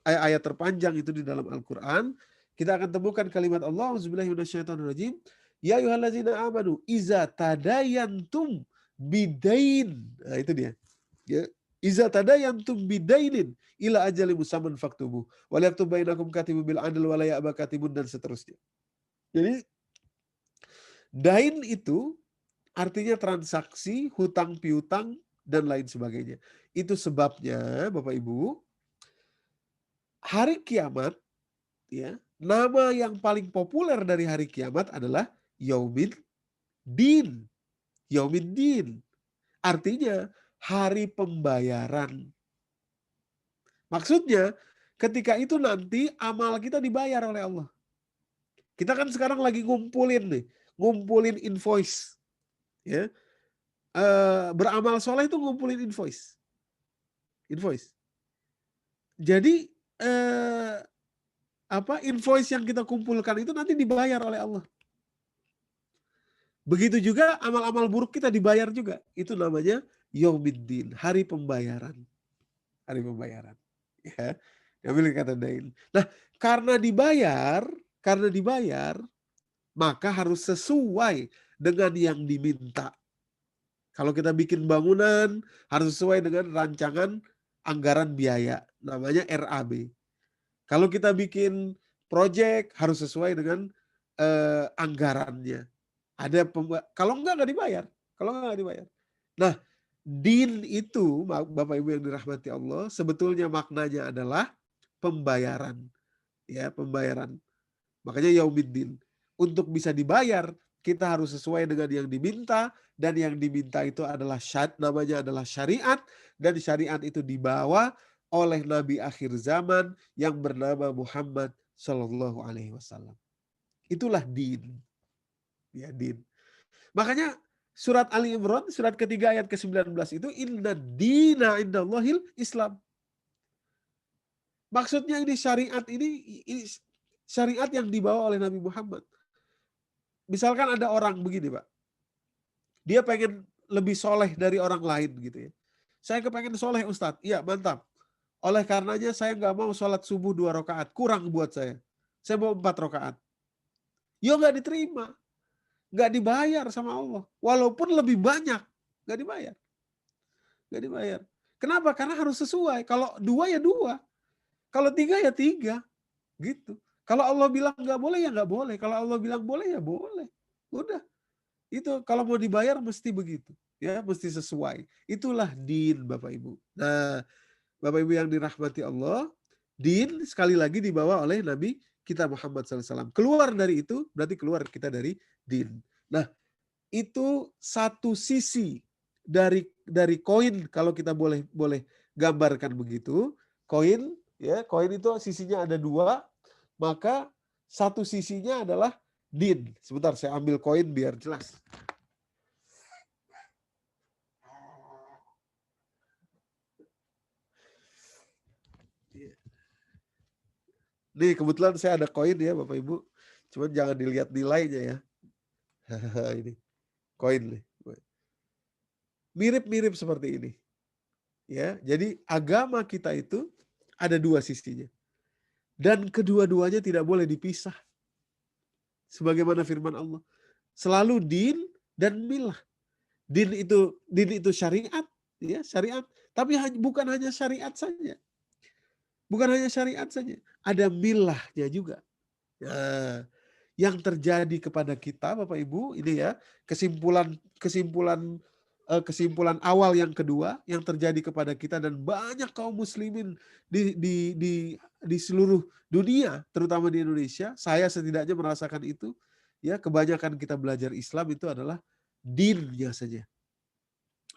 ayat terpanjang itu di dalam Al-Quran, kita akan temukan kalimat Allah, auzubillahi minasyaitonirrajim, ya ayyuhallazina amanu, iza tadayantum bidain. Nah, itu dia. Ya. Iza tadayantum bidainin ila ajali musamman faktubu. Wa liyaktub bainakum katibun bil adl wa la ya'ba katibun, dan seterusnya. Jadi dain itu artinya transaksi, hutang piutang, dan lain sebagainya. Itu sebabnya Bapak Ibu, hari kiamat, ya, nama yang paling populer dari hari kiamat adalah Yaumiddin. Yaumiddin. Artinya hari pembayaran. Maksudnya ketika itu nanti amal kita dibayar oleh Allah. Kita kan sekarang lagi ngumpulin invoice. Ya. Beramal soleh itu ngumpulin invoice. Jadi invoice yang kita kumpulkan itu nanti dibayar oleh Allah. Begitu juga amal-amal buruk kita dibayar juga. Itu namanya Yaumiddin, hari pembayaran. Hari pembayaran. Ya, ambil kata dain. Nah, karena dibayar, maka harus sesuai dengan yang diminta. Kalau kita bikin bangunan, harus sesuai dengan rancangan anggaran biaya. Namanya RAB. Kalau kita bikin proyek, harus sesuai dengan anggarannya. Kalau enggak dibayar. Nah, din itu, Bapak Ibu yang dirahmati Allah, sebetulnya maknanya adalah pembayaran. Ya, pembayaran. Makanya Yaumiddin. Untuk bisa dibayar, kita harus sesuai dengan yang diminta, dan yang diminta itu adalah namanya adalah syariat, dan syariat itu dibawa oleh Nabi akhir zaman yang bernama Muhammad Sallallahu Alaihi Wasallam. Itulah din. Ya, din. Makanya surat Ali Imran, surat ketiga ayat ke-19 itu, inna dina indallahil Islam. Maksudnya ini syariat yang dibawa oleh Nabi Muhammad. Misalkan ada orang begini, Pak. Dia pengen lebih soleh dari orang lain gitu ya. Saya kepengen soleh, Ustadz. Iya, mantap. Oleh karenanya saya nggak mau sholat subuh 2 rakaat. Kurang buat saya. Saya mau 4 rakaat. Ya nggak diterima. Nggak dibayar sama Allah. Walaupun lebih banyak. Nggak dibayar. Kenapa? Karena harus sesuai. Kalau 2 ya 2. Kalau 3 ya 3. Gitu. Kalau Allah bilang nggak boleh ya nggak boleh. Kalau Allah bilang boleh ya boleh. Udah. Itu kalau mau dibayar mesti begitu. Ya, mesti sesuai. Itulah din, Bapak Ibu. Nah, Bapak Ibu yang dirahmati Allah, din sekali lagi dibawa oleh Nabi kita Muhammad SAW. Keluar dari itu berarti keluar kita dari din. Nah, itu satu sisi dari koin, kalau kita boleh gambarkan begitu. Koin, ya, koin itu sisinya ada 2, maka satu sisinya adalah din. Sebentar saya ambil koin biar jelas. Nih kebetulan saya ada koin ya Bapak Ibu. Cuman jangan dilihat nilainya ya. Ini koin nih. Mirip-mirip seperti ini. Ya, jadi agama kita itu ada 2 sisinya. Dan kedua-duanya tidak boleh dipisah. Sebagaimana firman Allah. Selalu din dan milah. Din itu syariat, ya, syariat. Tapi bukan hanya syariat saja. Bukan hanya syariat saja, ada milahnya juga. Nah, yang terjadi kepada kita Bapak Ibu, ini ya, kesimpulan awal yang kedua yang terjadi kepada kita dan banyak kaum muslimin di seluruh dunia, terutama di Indonesia. Saya setidaknya merasakan itu. Ya, kebanyakan kita belajar Islam itu adalah dinnya saja.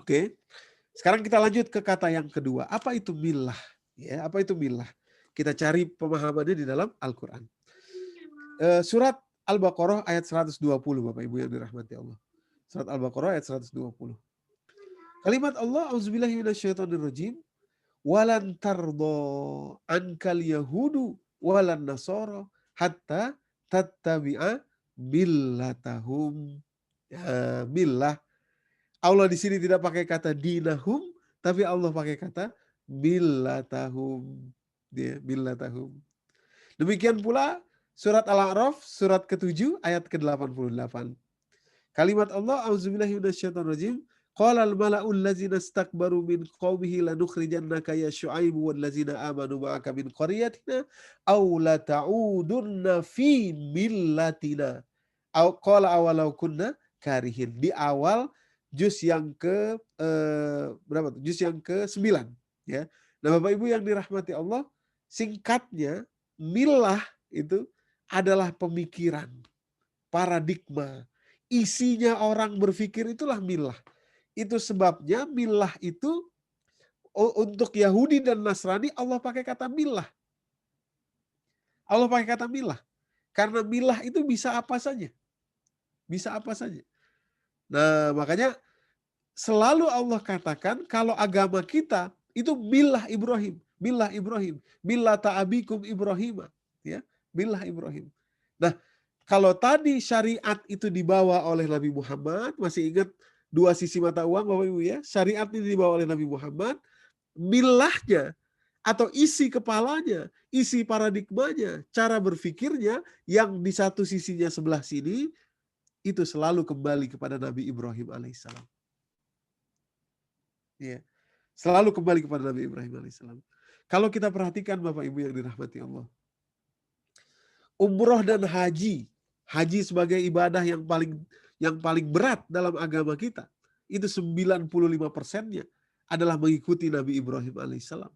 Oke. Sekarang kita lanjut ke kata yang kedua. Apa itu milah? Ya, apa itu milah? Kita cari pemahamannya di dalam Al-Quran. Surat Al-Baqarah ayat 120, Bapak Ibu yang dirahmati Allah. Surat Al-Baqarah ayat 120. Kalimat Allah, auzubillahi minasyaitonirrajim, walan tardo ankal yahudu walan nasara hatta tattabi'a millatahum. Millah Allah di sini tidak pakai kata dinahum, tapi Allah pakai kata millatahum. Dia millatahum. Demikian pula surat Al-A'raf surat ke-7 ayat ke-88. Kalimat Allah, auzubillahi minasyaitonirrajim, qala al-mala'u allazina istakbaru min qaumihi lanukhrijannaka ya syu'aibu wallazina amanu ma'aka min qaryatina aw la ta'udunna fi millatina. Qala awalau kunna karihin. Di awal juz yang ke berapa tuh? Juz yang ke-9 ya. Nah, Bapak Ibu yang dirahmati Allah, singkatnya millah itu adalah pemikiran, paradigma, isinya orang berpikir, itulah millah. Itu sebabnya millah itu untuk Yahudi dan Nasrani Allah pakai kata millah. Allah pakai kata millah. Karena millah itu bisa apa saja. Bisa apa saja. Nah, makanya selalu Allah katakan kalau agama kita itu millah Ibrahim, millah Ibrahim, millata abikum Ibrahim, ya, millah Ibrahim. Nah, kalau tadi syariat itu dibawa oleh Nabi Muhammad, masih ingat dua sisi mata uang Bapak Ibu ya? Syariat ini dibawa oleh Nabi Muhammad, millahnya atau isi kepalanya, isi paradigmanya, cara berpikirnya yang di satu sisinya sebelah sini itu selalu kembali kepada Nabi Ibrahim alaihissalam. Ya, selalu kembali kepada Nabi Ibrahim alaihissalam. Kalau kita perhatikan Bapak Ibu yang dirahmati Allah, umroh dan haji sebagai ibadah yang paling berat dalam agama kita, itu 95%-nya adalah mengikuti Nabi Ibrahim alaihissalam.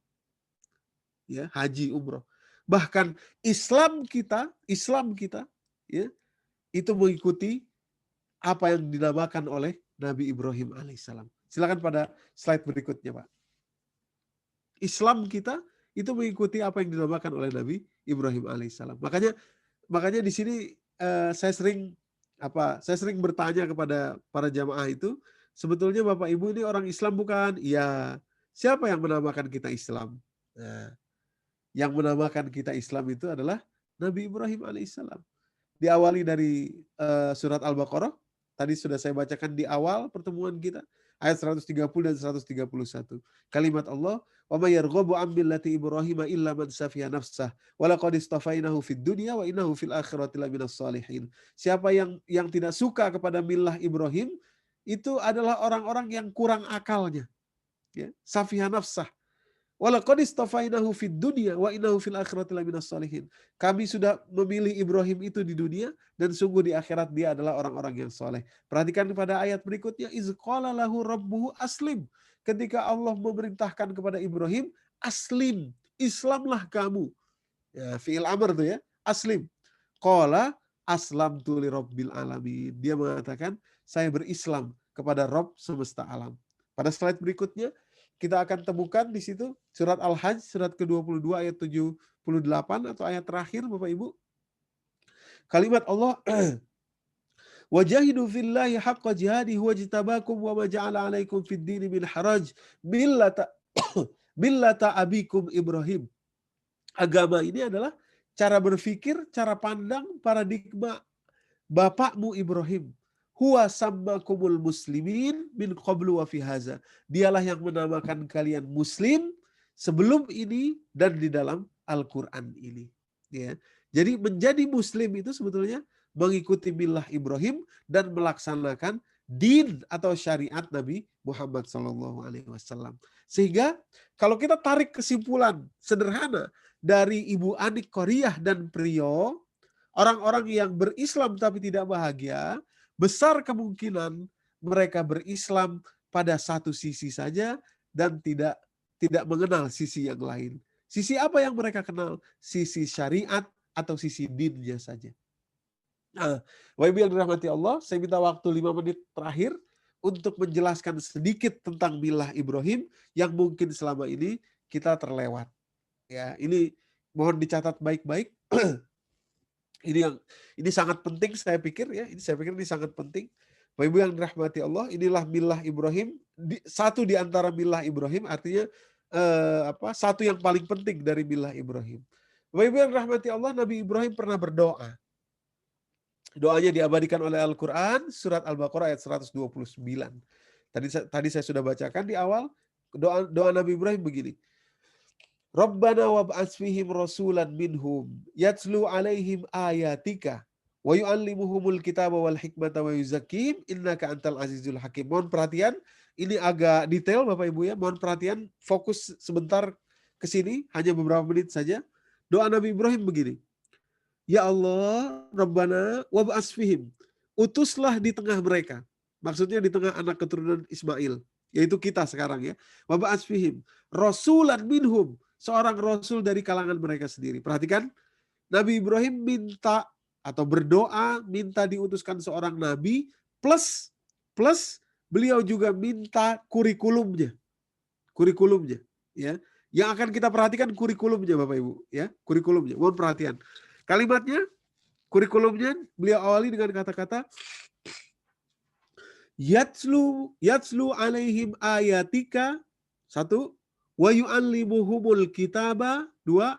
Ya, haji umroh. Bahkan Islam kita ya, itu mengikuti apa yang dinamakan oleh Nabi Ibrahim alaihissalam. Silakan pada slide berikutnya, Pak. Islam kita itu mengikuti apa yang dinamakan oleh Nabi Ibrahim alaihissalam. Makanya di sini saya sering bertanya kepada para jamaah itu, sebetulnya Bapak Ibu ini orang Islam bukan? Iya. Siapa yang menamakan kita Islam? Nah, yang menamakan kita Islam itu adalah Nabi Ibrahim alaihissalam. Diawali dari surat Al-Baqarah. Tadi sudah saya bacakan di awal pertemuan kita. Ayat 130 dan 131. Kalimat Allah, "Wa may yarghabu 'an millati Ibrahim illa man safiha nafsah, wa laqad istafainahu fid dunya wa innahu fil akhirati laminas shalihin." Siapa yang tidak suka kepada millah Ibrahim, itu adalah orang-orang yang kurang akalnya. Ya, safiha nafsah. Wa laqad istafainahu fid dunya wa innahu fil akhirati laminas shalihin. Kami sudah memilih Ibrahim itu di dunia dan sungguh di akhirat dia adalah orang-orang yang soleh. Perhatikan pada ayat berikutnya, iz qala lahu rabbuhu aslim. Ketika Allah memerintahkan kepada Ibrahim, aslim, Islamlah kamu. Ya, fi'il amr tuh ya, aslim. Qala aslamtu li rabbil alamin. Dia mengatakan, saya berislam kepada Rabb semesta alam. Pada slide berikutnya kita akan temukan di situ surat Al-Hajj surat ke-22 ayat 78 atau ayat terakhir Bapak Ibu. Kalimat Allah, wajahidu fillahi haqqa jihadihi wajtabakum wa ma ja'ala 'alaikum fid dini min haraj millata abikum Ibrahim. Agama ini adalah cara berpikir, cara pandang, paradigma bapakmu Ibrahim. Huwa sammakumul muslimin min qablu wa fi haza. Dialah yang menamakan kalian muslim sebelum ini dan di dalam Al-Qur'an ini. Ya. Jadi menjadi muslim itu sebetulnya mengikuti millah Ibrahim dan melaksanakan din atau syariat Nabi Muhammad SAW. Sehingga kalau kita tarik kesimpulan sederhana dari Ibu Anik Koriyah dan Priyo, orang-orang yang berislam tapi tidak bahagia, besar kemungkinan mereka berislam pada satu sisi saja dan tidak mengenal sisi yang lain. Sisi apa yang mereka kenal? Sisi syariat atau sisi dinnya saja. Nah, Bapak Ibu yang dirahmati Allah, saya minta waktu 5 menit terakhir untuk menjelaskan sedikit tentang millah Ibrahim yang mungkin selama ini kita terlewat. Ya, ini mohon dicatat baik-baik. Ini sangat penting saya pikir ya. Saya pikir ini sangat penting. Bapak Ibu yang dirahmati Allah, inilah millah Ibrahim. Satu di antara millah Ibrahim artinya satu yang paling penting dari millah Ibrahim. Bapak Ibu yang dirahmati Allah, Nabi Ibrahim pernah berdoa. Doanya diabadikan oleh Al-Quran, surat Al-Baqarah ayat 129. Tadi saya sudah bacakan di awal doa Nabi Ibrahim begini. Rabbana wab'ats fihim rasulan minhum yatslu alaihim ayatika wa yu'allimuhumul kitaba wal hikmata wa yuzakkihim innaka antal azizul hakim. Mohon perhatian, ini agak detail Bapak Ibu ya. Mohon perhatian, fokus sebentar ke sini, hanya beberapa menit saja. Doa Nabi Ibrahim begini. Ya Allah, Rabbana wab'ats fihim. Utuslah di tengah mereka. Maksudnya di tengah anak keturunan Ismail, yaitu kita sekarang ya. Wab'ats fihim rasulan minhum, seorang rasul dari kalangan mereka sendiri. Perhatikan, Nabi Ibrahim minta atau berdoa minta diutuskan seorang nabi, plus beliau juga minta kurikulumnya ya. Yang akan kita perhatikan kurikulumnya Bapak Ibu ya, kurikulumnya. Mohon perhatian. Kalimatnya, kurikulumnya beliau awali dengan kata-kata yatslu alaihim ayatika, 1, wa yu'allimuhumul kitaba, 2,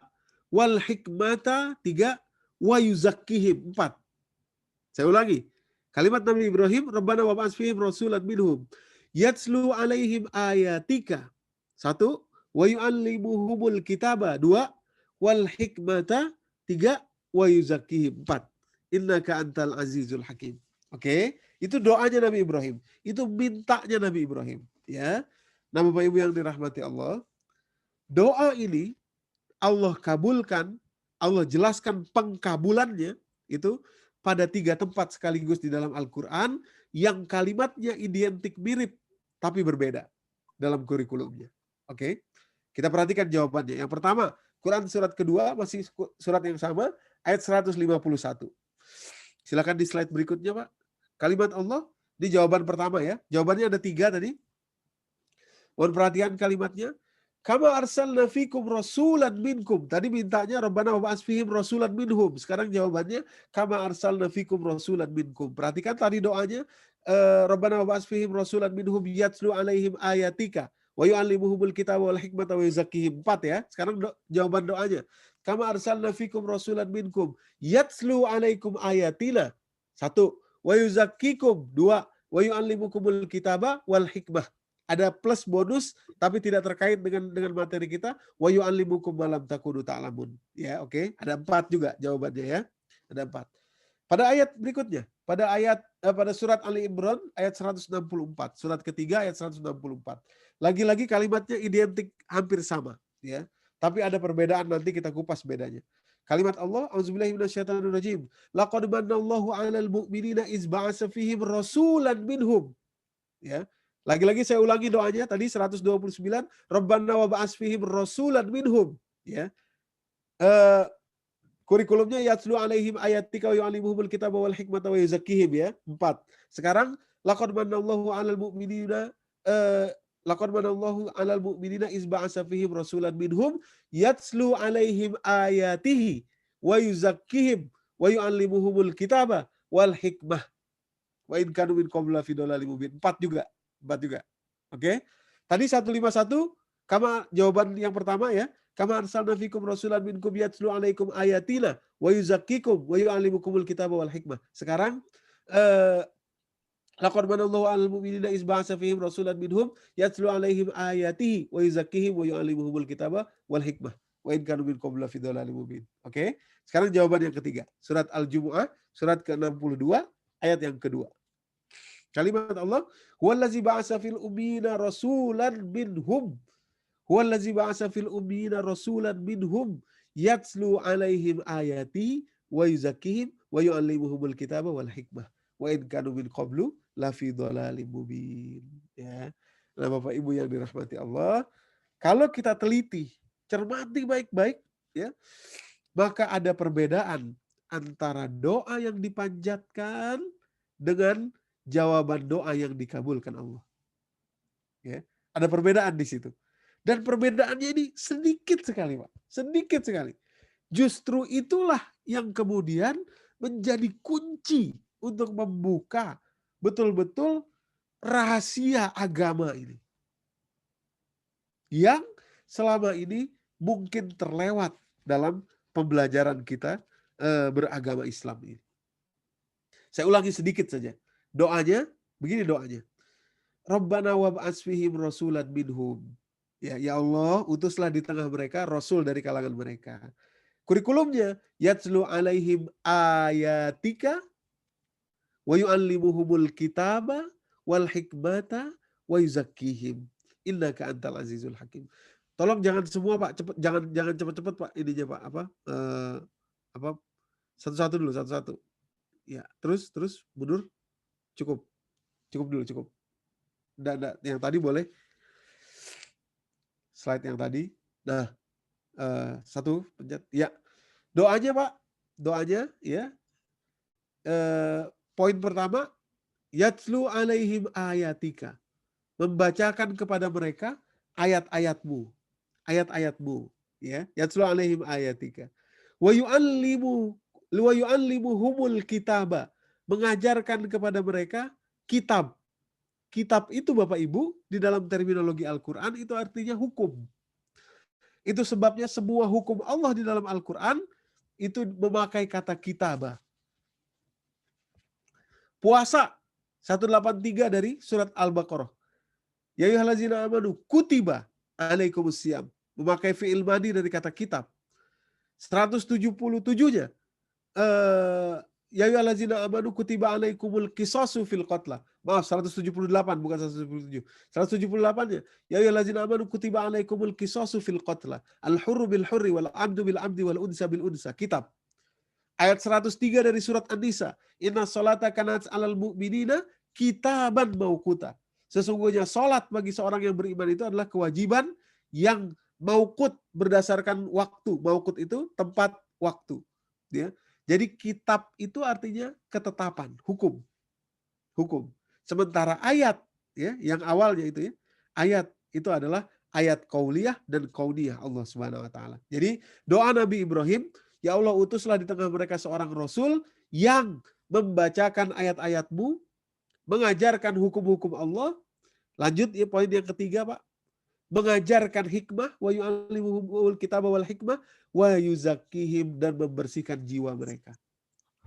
wal hikmata, 3, wa yuzakkihim, 4. Saya ulangi. Kalimat Nabi Ibrahim, Rabbana wab'ats fihim rasulan minhum yatslu alaihim ayatika, 1, wa yu'allimuhumul kitaba, 2, wal hikmata, 3, wa yuzakkihim, 4. Innaka antal azizul hakim. Oke, itu doanya Nabi Ibrahim. Itu mintanya Nabi Ibrahim, ya. Nah, Bapak Ibu yang dirahmati Allah, doa ini Allah kabulkan, Allah jelaskan pengkabulannya itu pada 3 tempat sekaligus di dalam Al-Quran yang kalimatnya identik mirip tapi berbeda dalam kurikulumnya. Oke, kita perhatikan jawabannya. Yang pertama, Quran surat kedua, masih surat yang sama, ayat 151. Silakan di slide berikutnya, Pak. Kalimat Allah di jawaban pertama ya. Jawabannya ada 3 tadi. Mohon perhatian kalimatnya. Kama arsalna fikum rasulan minkum. Tadi mintanya Rabbana wab'ats fihim rasulan minhum. Sekarang jawabannya kama arsalna fikum rasulan minkum. Perhatikan tadi doanya, Rabbana wab'ats fihim rasulan minhum yatslu alaihim ayatika wa yu'allimuhumul kitaba wal hikmata wa yuzakkihim. 4 ya. Sekarang jawaban doanya. Kama arsalna fikum rasulan minkum yatslu alaikum ayatina. 1, wa yuzakkikum, 2, wa yu'allimukumul kitaba wal hikmah. Ada plus bonus tapi tidak terkait dengan materi kita, wa yu'allimukum ma lam takunu ta'lamun. Ya, oke. Ada 4 juga jawabannya ya. Ada 4. Pada ayat berikutnya, pada surat Ali Imran ayat 164, surat ketiga ayat 164. Lagi-lagi kalimatnya identik hampir sama ya. Tapi ada perbedaan, nanti kita kupas bedanya. Kalimat Allah, auzubillahi minasyaitonirrajim. Laqad manallahu 'alal mu'minina iz ba'atsa fihim rasulan minhum. Ya. Lagi-lagi saya ulangi doanya tadi 129, Rabbana wab'ats fihim rasulan minhum. Ya. Kurikulumnya yatslu alaihim ayatika wa yu'allimuhumul kitaba wal hikmata wa yuzakkihim ya. 4. Sekarang laqad manallahu 'alal mu'minina laqad manallahu 'alal mu'minina iz ba'atsa fihim rasulan minhum yatslu alaihim ayatihi wa yuzakkihim wa yu'allimuhumul kitaba wal hikmah wa in kanu min qabla fi dhalalin mubin. 4 juga. Oke. Tadi 151 kama jawaban yang pertama ya. Kama arsalna fikum rasulan minkum yatslu alaikum ayatina wa yuzakkikum wa yu'allimukumul kitaba wal hikmah. Sekarang laqad manallahu 'alal mu'minina iz ba'atsa fihim rasulan minhum yatslu 'alaihim ayatihi wa yuzakkihim wa yu'allimuhumul kitaba wal hikmah wa in kanu min qabla fi dhalalin mubin. Oke. Sekarang jawaban yang ketiga. Surat Al-Jumu'ah, surat ke-62 ayat yang kedua. Kalimat Allah, huwallazi ba'atsa fil ummiyina rasulan minhum. Huwallazi ba'atsa fil ummiyina rasulan minhum yatslu 'alaihim ayatihi wa yuzakkihim wa yu'allimuhumul kitaba wal hikmah wa in kanu min qablu lafi dhalalim mubin. Ya. Nah, Bapak Ibu yang dirahmati Allah, kalau kita teliti, cermati baik-baik ya, maka ada perbedaan antara doa yang dipanjatkan dengan jawaban doa yang dikabulkan Allah. Ya, ada perbedaan di situ. Dan perbedaannya ini sedikit sekali, Pak. Sedikit sekali. Justru itulah yang kemudian menjadi kunci untuk membuka betul-betul rahasia agama ini. Yang selama ini mungkin terlewat dalam pembelajaran kita beragama Islam ini. Saya ulangi sedikit saja. Doanya, begini doanya. Rabbana wab'ats fihim rasulan minhum. Ya Allah, utuslah di tengah mereka rasul dari kalangan mereka. Kurikulumnya, yatslu alaihim ayatika wa yu'allimuhumul kitaba wal hikmata wa yuzakkihim innaka antal azizul hakim. Tolong jangan semua Pak, jangan cepet-cepet Pak ininya Pak, apa satu-satu dulu, satu-satu. Ya, terus mundur. Cukup dulu, cukup. Nggak, yang tadi boleh. Slide yang tadi. Nah, satu pencet. Ya. Doanya Pak, doanya ya. Poin pertama, yatslu alaihim ayatika. Membacakan kepada mereka ayat-ayatmu. Ayat-ayatmu. Ya. Yatslu alaihim ayatika. Wa yu'allimuhumul kitaba. Mengajarkan kepada mereka kitab. Kitab itu Bapak Ibu, di dalam terminologi Al-Quran itu artinya hukum. Itu sebabnya semua hukum Allah di dalam Al-Quran itu memakai kata kitabah. Puasa 183 dari surat Al-Baqarah. Ya ayyuhallazina amanu kutiba alaikumusiyam. Memakai fi'il madi dari kata kitab. 177-nya. Ya ayyuhallazina amanu kutiba alaikumul qisasu fil qatla. Maaf, 178 bukan 177. 178-nya. Ya ayyuhallazina amanu kutiba alaikumul qisasu fil qatla. Al-hurru bil hurri wal 'abdu bil 'abdi wal unsa bil unsa. Kitab. Ayat 103 dari surat An-Nisa. Inna sholata kanat 'alal mu'minina kitaban mauquta. Sesungguhnya salat bagi seorang yang beriman itu adalah kewajiban yang mauqut berdasarkan waktu. Mauqut itu tempat waktu. Ya. Jadi kitab itu artinya ketetapan, hukum. Hukum. Sementara ayat ya, yang awalnya itu ya, ayat itu adalah ayat qauliyah dan kauniyah Allah Subhanahu wa taala. Jadi doa Nabi Ibrahim, ya Allah utuslah di tengah mereka seorang rasul yang membacakan ayat-ayatmu, mengajarkan hukum-hukum Allah. Lanjut ya poin yang ketiga Pak. Mengajarkan hikmah, wa yu'allimuhumul kitaba wal hikmah, wa yuzakkihim, dan membersihkan jiwa mereka.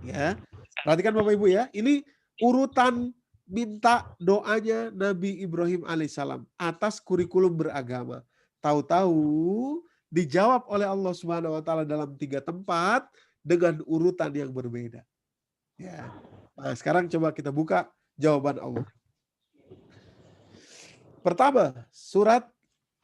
Ya, perhatikan Bapak Ibu ya, ini urutan minta doanya Nabi Ibrahim alaihissalam atas kurikulum beragama. Tahu-tahu dijawab oleh Allah Subhanahu wa taala dalam 3 tempat dengan urutan yang berbeda. Ya. Nah, sekarang coba kita buka jawaban Allah. Pertama, surat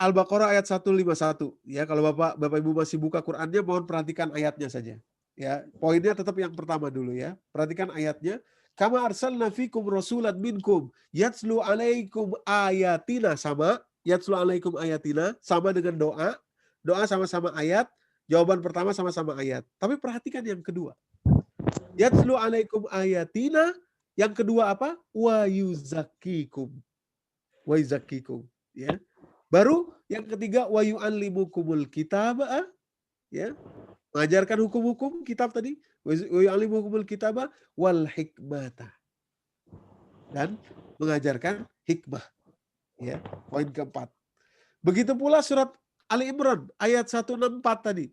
Al-Baqarah ayat 151. Ya, kalau Bapak Ibu masih buka Qur'annya, mohon perhatikan ayatnya saja. Ya, poinnya tetap yang pertama dulu ya. Perhatikan ayatnya. Kama arsalna fikum rasulan minkum yatslu alaikum ayatina, sama yatslu alaikum ayatina sama dengan doa. Doa sama-sama ayat, jawaban pertama sama-sama ayat. Tapi perhatikan yang kedua. Yatslu alaikum ayatina, yang kedua apa? Wa yuzakkikum. Wa yuzakkikum, ya. Baru yang ketiga wa yu'allimukumul kitaba, ya. Mengajarkan hukum-hukum kitab tadi, wa yu'allimukumul kitaba wal hikmata. Dan mengajarkan hikmah. Ya, poin keempat. Begitu pula surat Ali Imran ayat 164 tadi.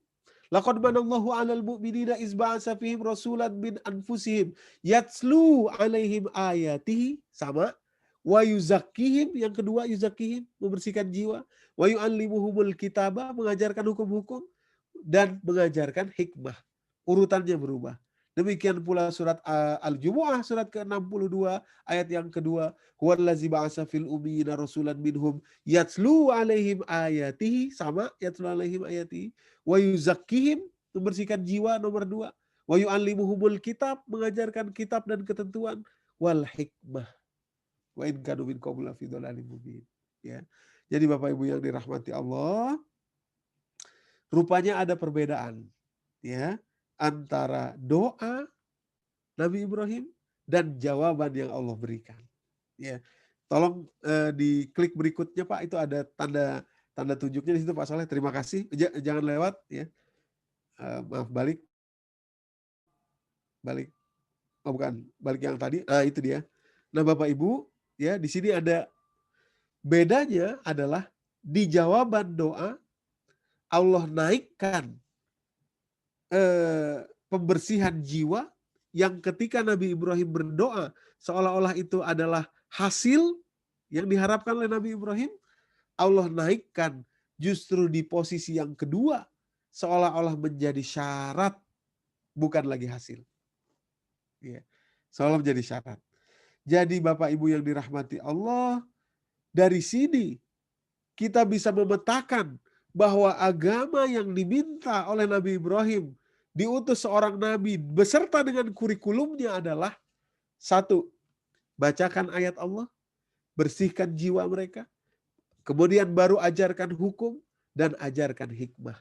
Laqad manallahu 'alal mu'minina iz ba'atsa fihim rasulan min anfusihim yatslu 'alaihim ayatihi, sama. Wa yuzakkihim, yang kedua yuzakkihim, membersihkan jiwa. Wa yu'allimuhumul kitaba, mengajarkan hukum-hukum, dan mengajarkan hikmah. Urutannya berubah. Demikian pula surat Al-Jumu'ah surat ke-62 ayat yang kedua. Huwallazi ba'atsa fil ummiyina rasulan minhum yatslu 'alaihim ayatihi, sama, yatslu 'alaihim ayatihi. Wa yuzakkihim, membersihkan jiwa, nomor 2. Wa yu'allimuhumul kitab, mengajarkan kitab dan ketentuan, wal hikmah. Wa in kanu min qablu fi dhalalin mubin. Ya. Jadi Bapak Ibu yang dirahmati Allah, rupanya ada perbedaan ya antara doa Nabi Ibrahim dan jawaban yang Allah berikan. Ya. Tolong diklik berikutnya Pak, itu ada tanda tunjuknya di situ Pak Saleh. Terima kasih. Jangan lewat ya. Maaf, balik. Oh bukan, balik yang tadi. Nah, itu dia. Nah, Bapak Ibu, ya, di sini ada bedanya adalah di jawaban doa Allah naikkan pembersihan jiwa yang ketika Nabi Ibrahim berdoa seolah-olah itu adalah hasil Yang diharapkan oleh Nabi Ibrahim, Allah naikkan justru di posisi yang kedua, seolah-olah menjadi syarat, bukan lagi hasil. Ya, seolah menjadi syarat. Jadi Bapak Ibu yang dirahmati Allah, dari sini kita bisa memetakan bahwa agama yang diminta oleh Nabi Ibrahim, diutus seorang nabi beserta dengan kurikulumnya adalah satu, bacakan ayat Allah, bersihkan jiwa mereka, kemudian baru ajarkan hukum dan ajarkan hikmah.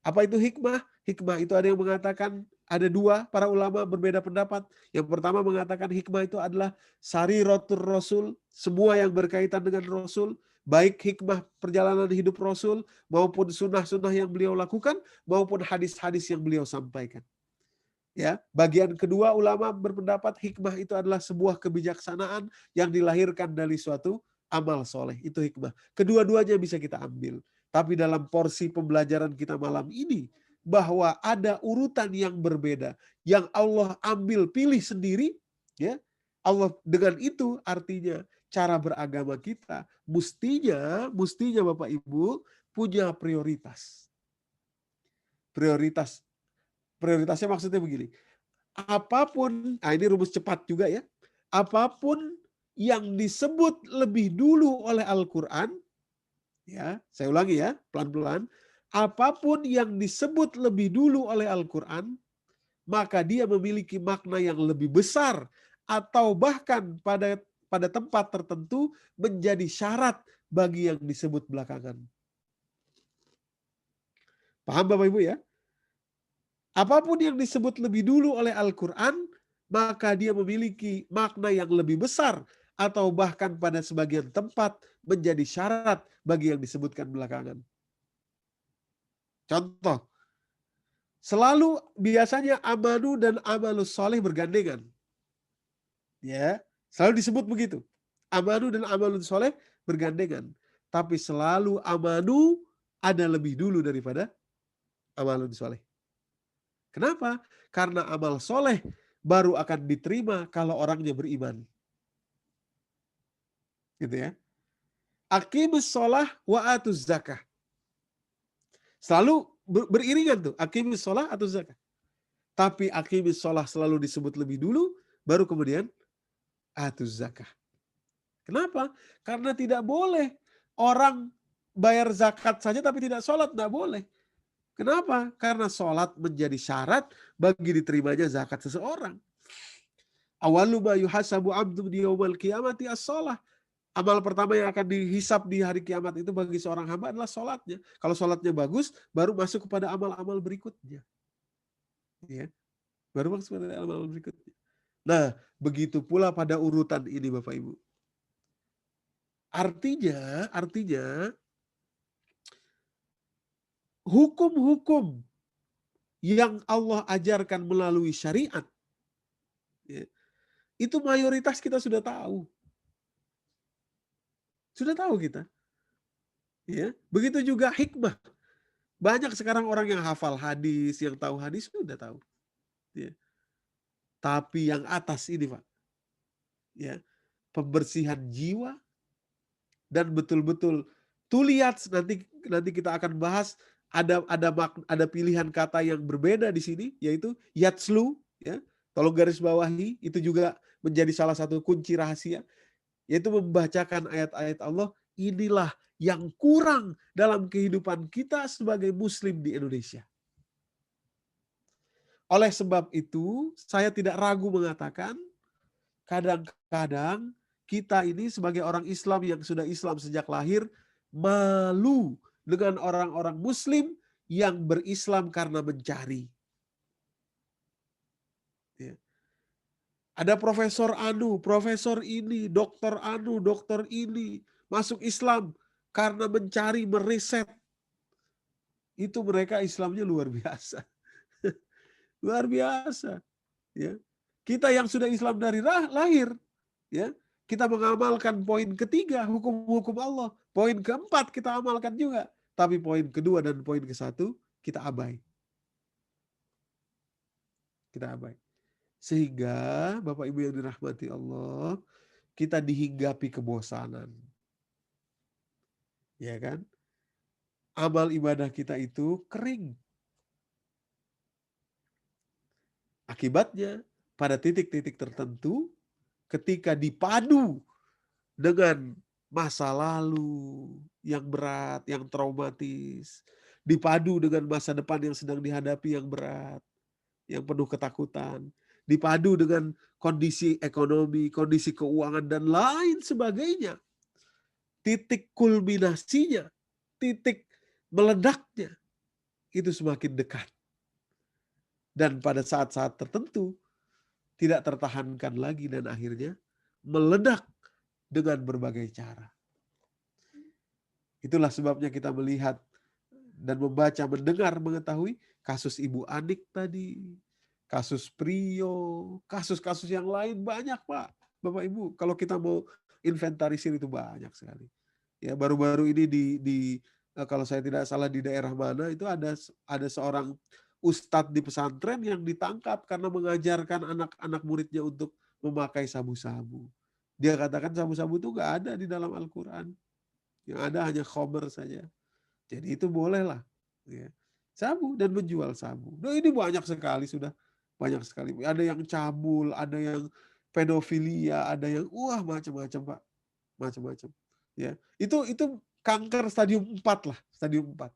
Apa itu hikmah? Hikmah itu ada yang mengatakan, ada dua para ulama berbeda pendapat. Yang pertama mengatakan hikmah itu adalah sariratul Rasul, semua yang berkaitan dengan Rasul, baik hikmah perjalanan hidup Rasul, maupun sunnah-sunnah yang beliau lakukan, maupun hadis-hadis yang beliau sampaikan. Ya, bagian kedua ulama berpendapat hikmah itu adalah sebuah kebijaksanaan yang dilahirkan dari suatu amal soleh. Itu hikmah. Kedua-duanya bisa kita ambil. Tapi dalam porsi pembelajaran kita malam ini, bahwa ada urutan yang berbeda, yang Allah ambil pilih sendiri, ya. Allah dengan itu artinya cara beragama kita mestinya Bapak Ibu punya prioritas. Prioritasnya maksudnya begini. Apapun, nah ini rumus cepat juga ya. Apapun yang disebut lebih dulu oleh Al-Quran, ya, saya ulangi ya, pelan-pelan. Apapun yang disebut lebih dulu oleh Al-Quran, maka dia memiliki makna yang lebih besar atau bahkan pada tempat tertentu menjadi syarat bagi yang disebut belakangan. Paham Bapak Ibu ya? Apapun yang disebut lebih dulu oleh Al-Quran, maka dia memiliki makna yang lebih besar atau bahkan pada sebagian tempat menjadi syarat bagi yang disebutkan belakangan. Contoh, selalu biasanya amanu dan amalus soleh bergandengan. Ya, selalu disebut begitu. Amanu dan amalus soleh bergandengan. Tapi selalu amanu ada lebih dulu daripada amalun soleh. Kenapa? Karena amal soleh baru akan diterima kalau orangnya beriman. Gitu ya. Aqimus sholah wa atuz zakah. Selalu beriringan tuh. Aqimus sholah atuz zakah. Tapi aqimus sholah selalu disebut lebih dulu, baru kemudian atuz zakah. Kenapa? Karena tidak boleh orang bayar zakat saja tapi tidak sholat. Tidak boleh. Kenapa? Karena sholat menjadi syarat bagi diterimanya zakat seseorang. Awalu ma yuhasabu abdu di yaumal qiyamati as-shalah. Amal pertama yang akan dihisab di hari kiamat itu bagi seorang hamba adalah sholatnya. Kalau sholatnya bagus, baru masuk kepada amal-amal berikutnya. Ya, baru masuk kepada amal-amal berikutnya. Nah, begitu pula pada urutan ini Bapak Ibu. Artinya hukum-hukum yang Allah ajarkan melalui syariat, ya, itu mayoritas kita sudah tahu. Sudah tahu kita. Ya, begitu juga hikmah. Banyak sekarang orang yang hafal hadis, yang tahu hadis sudah tahu. Ya. Tapi yang atas ini Pak, ya, pembersihan jiwa dan betul-betul tuh lihat nanti kita akan bahas ada pilihan kata yang berbeda di sini yaitu yatslu, ya. Tolong garis bawahi, itu juga menjadi salah satu kunci rahasia yaitu membacakan ayat-ayat Allah. Inilah yang kurang dalam kehidupan kita sebagai muslim di Indonesia. Oleh sebab itu, saya tidak ragu mengatakan, kadang-kadang kita ini sebagai orang Islam yang sudah Islam sejak lahir, malu dengan orang-orang Muslim yang berislam karena mencari. Ya. Ada profesor anu, profesor ini, dokter anu, dokter ini, masuk Islam karena mencari, meriset. Itu mereka Islamnya luar biasa. Luar biasa. Ya. Kita yang sudah Islam dari lahir, ya, kita mengamalkan poin ketiga, hukum-hukum Allah. Poin keempat kita amalkan juga. Tapi poin kedua dan poin ke-1 kita abai. Kita abai. Sehingga Bapak Ibu yang dirahmati Allah, kita dihinggapi kebosanan. Ya kan? Amal ibadah kita itu kering. Akibatnya pada titik-titik tertentu ketika dipadu dengan masa lalu yang berat, yang traumatis, dipadu dengan masa depan yang sedang dihadapi yang berat, yang penuh ketakutan, dipadu dengan kondisi ekonomi, kondisi keuangan, dan lain sebagainya. Titik kulminasinya, titik meledaknya, itu semakin dekat. Dan pada saat-saat tertentu, tidak tertahankan lagi dan akhirnya meledak dengan berbagai cara. Itulah sebabnya kita melihat dan membaca, mendengar, mengetahui kasus Ibu Anik tadi, kasus Prio, kasus-kasus yang lain banyak, Pak. Bapak Ibu, kalau kita mau inventarisir itu banyak sekali. Ya, baru-baru ini kalau saya tidak salah di daerah mana itu ada seorang ustadz di pesantren yang ditangkap karena mengajarkan anak-anak muridnya untuk memakai sabu-sabu. Dia katakan sabu-sabu itu nggak ada di dalam Al-Quran. Yang ada hanya khomer saja. Jadi itu bolehlah. Ya. Sabu dan menjual sabu. Nah, ini banyak sekali sudah. Banyak sekali. Ada yang cabul, ada yang pedofilia, ada yang macam-macam, Pak. Macam-macam. Ya. Itu kanker stadium 4 lah. Stadium 4.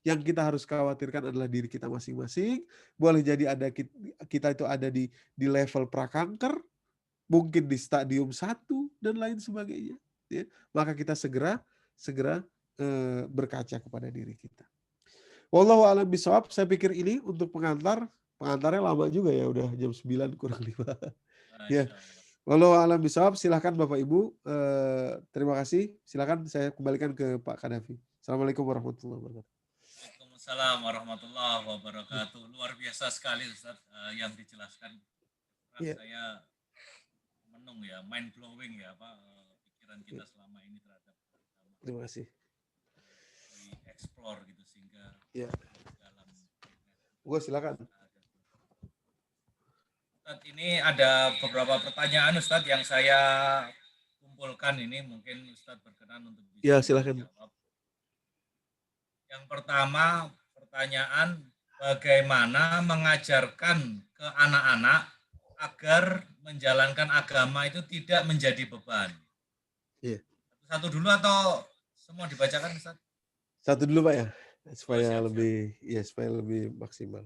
Yang kita harus khawatirkan adalah diri kita masing-masing. Boleh jadi kita itu ada di level prakanker, mungkin di stadium 1 dan lain sebagainya. Ya. Maka kita segera berkaca kepada diri kita. Wallahu a'lam bishawab. Saya pikir ini untuk pengantarnya lama juga ya, udah jam 9 kurang 5. Ya. Wallahu a'lam bishawab. Silakan Bapak Ibu. Terima kasih. Silakan saya kembalikan ke Pak Kadafi. Assalamualaikum warahmatullahi wabarakatuh. Waalaikumsalam warahmatullahi wabarakatuh. Luar biasa sekali Ustaz yang dijelaskan. Saya menung ya, mind blowing ya, Pak, pikiran kita selama ini terhadap agama. Terima kasih. Explore gitu sehingga dalam silakan. Ustaz, ini ada beberapa pertanyaan Ustaz yang saya kumpulkan ini, mungkin Ustaz berkenan untuk bisa silakan jawab. Yang pertama, pertanyaan bagaimana mengajarkan ke anak-anak agar menjalankan agama itu tidak menjadi beban. Satu dulu atau semua dibacakan Ustaz? Satu dulu Pak ya, supaya supaya lebih maksimal.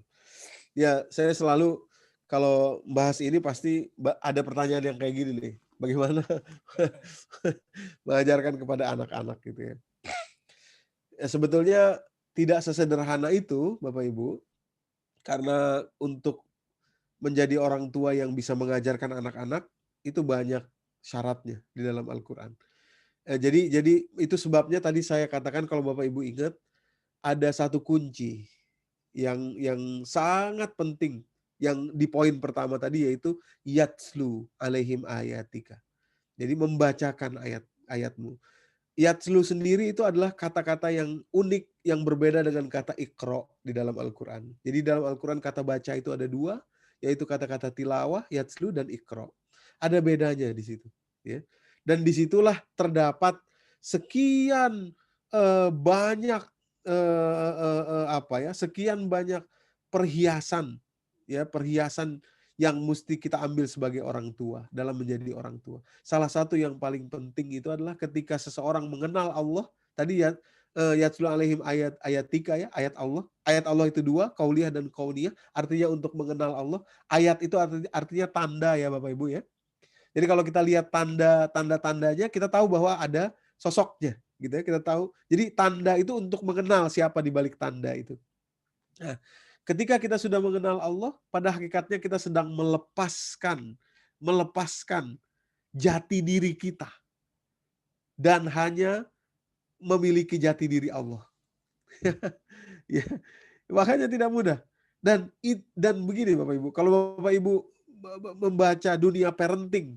Ya, saya selalu kalau bahas ini pasti ada pertanyaan yang kayak gini nih. Bagaimana mengajarkan kepada anak-anak gitu ya. Ya, sebetulnya tidak sesederhana itu Bapak Ibu, karena untuk menjadi orang tua yang bisa mengajarkan anak-anak itu banyak syaratnya di dalam Al-Quran. Jadi itu sebabnya tadi saya katakan kalau Bapak Ibu ingat ada satu kunci yang sangat penting yang di poin pertama tadi, yaitu yatslu alaihim ayatika. Jadi membacakan ayat-ayatmu. Yatslu sendiri itu adalah kata-kata yang unik, yang berbeda dengan kata iqra di dalam Al-Quran. Jadi dalam Al-Quran kata baca itu ada dua, yaitu kata-kata tilawah, yatslu, dan iqra. Ada bedanya di situ. Ya. Dan disitulah terdapat sekian banyak sekian banyak perhiasan, ya, perhiasan yang mesti kita ambil sebagai orang tua dalam menjadi orang tua. Salah satu yang paling penting itu adalah ketika seseorang mengenal Allah, tadi ya, yatslu alaihim ayatika, ya, ayat Allah. Ayat Allah itu dua, qauliyah dan qauniyah, artinya untuk mengenal Allah. Ayat itu artinya tanda ya Bapak Ibu ya. Jadi kalau kita lihat tanda-tandanya, kita tahu bahwa ada sosoknya, gitu ya, kita tahu. Jadi tanda itu untuk mengenal siapa di balik tanda itu. Nah, ketika kita sudah mengenal Allah, pada hakikatnya kita sedang melepaskan jati diri kita dan hanya memiliki jati diri Allah. Ya, makanya tidak mudah. Dan begini Bapak Ibu, kalau Bapak Ibu membaca dunia parenting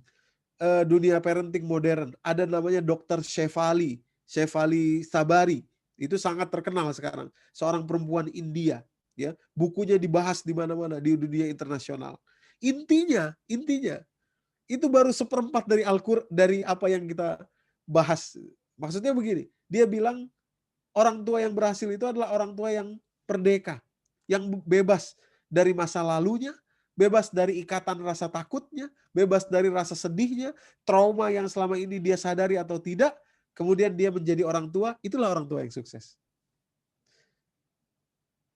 modern, ada namanya Dr. Shefali Sabari. Itu sangat terkenal sekarang, seorang perempuan India, ya. Bukunya dibahas di mana-mana di dunia internasional. Intinya Itu baru 1/4 dari Al-Qur'an, dari apa yang kita bahas. Maksudnya begini, dia bilang orang tua yang berhasil itu adalah orang tua yang merdeka, yang bebas dari masa lalunya, bebas dari ikatan rasa takutnya, bebas dari rasa sedihnya, trauma yang selama ini dia sadari atau tidak, kemudian dia menjadi orang tua, itulah orang tua yang sukses.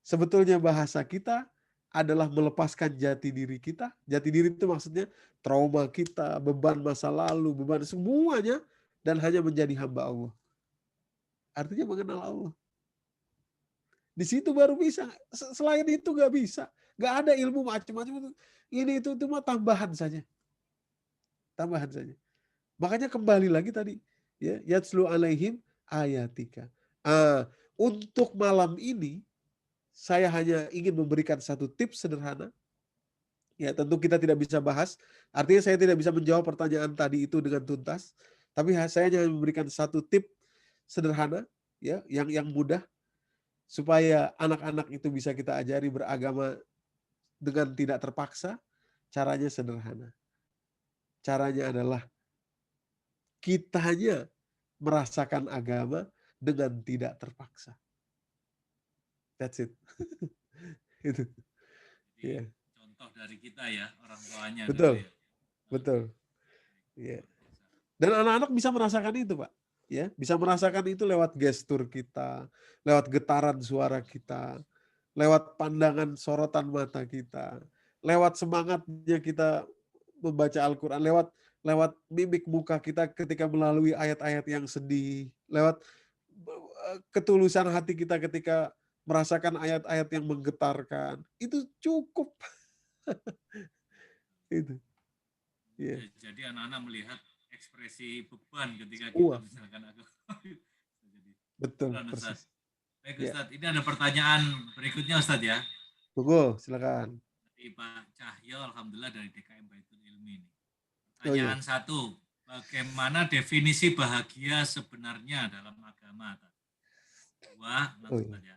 Sebetulnya bahasa kita adalah melepaskan jati diri kita. Jati diri itu maksudnya trauma kita, beban masa lalu, beban semuanya, dan hanya menjadi hamba Allah. Artinya mengenal Allah. Di situ baru bisa. Selain itu nggak bisa. Nggak ada ilmu macam-macam. Ini itu mah tambahan saja. Tambahan saja. Makanya kembali lagi tadi, ya, yatslu alaihim ayatika. Untuk malam ini saya hanya ingin memberikan satu tips sederhana. Ya, tentu kita tidak bisa bahas. Artinya saya tidak bisa menjawab pertanyaan tadi itu dengan tuntas. Tapi saya hanya memberikan satu tips sederhana, ya, yang mudah, supaya anak-anak itu bisa kita ajari beragama dengan tidak terpaksa. Caranya sederhana. Caranya adalah kitanya merasakan agama dengan tidak terpaksa. That's it. Itu. Jadi contoh dari kita ya, orang tuanya. Betul. Gitu ya. Betul. Ya. Dan anak-anak bisa merasakan itu, Pak. Ya, bisa merasakan itu lewat gestur kita, lewat getaran suara kita, lewat pandangan sorotan mata kita, lewat semangatnya kita membaca Al-Quran, lewat mimik muka kita ketika melalui ayat-ayat yang sedih, lewat ketulusan hati kita ketika merasakan ayat-ayat yang menggetarkan. Itu cukup. Itu. Yeah. Jadi anak-anak melihat ekspresi beban ketika Wah. kita misalkan aku. Betul, Ustaz. Baik Ya. Ustaz, ini ada pertanyaan berikutnya Ustaz ya. Tunggu, silakan. Dari Pak Cahyo, Alhamdulillah dari DKM Baitul Ilmi. Oh, Pertanyaan iya. 1, bagaimana definisi bahagia sebenarnya dalam agama? 2, Oh, iya. ya.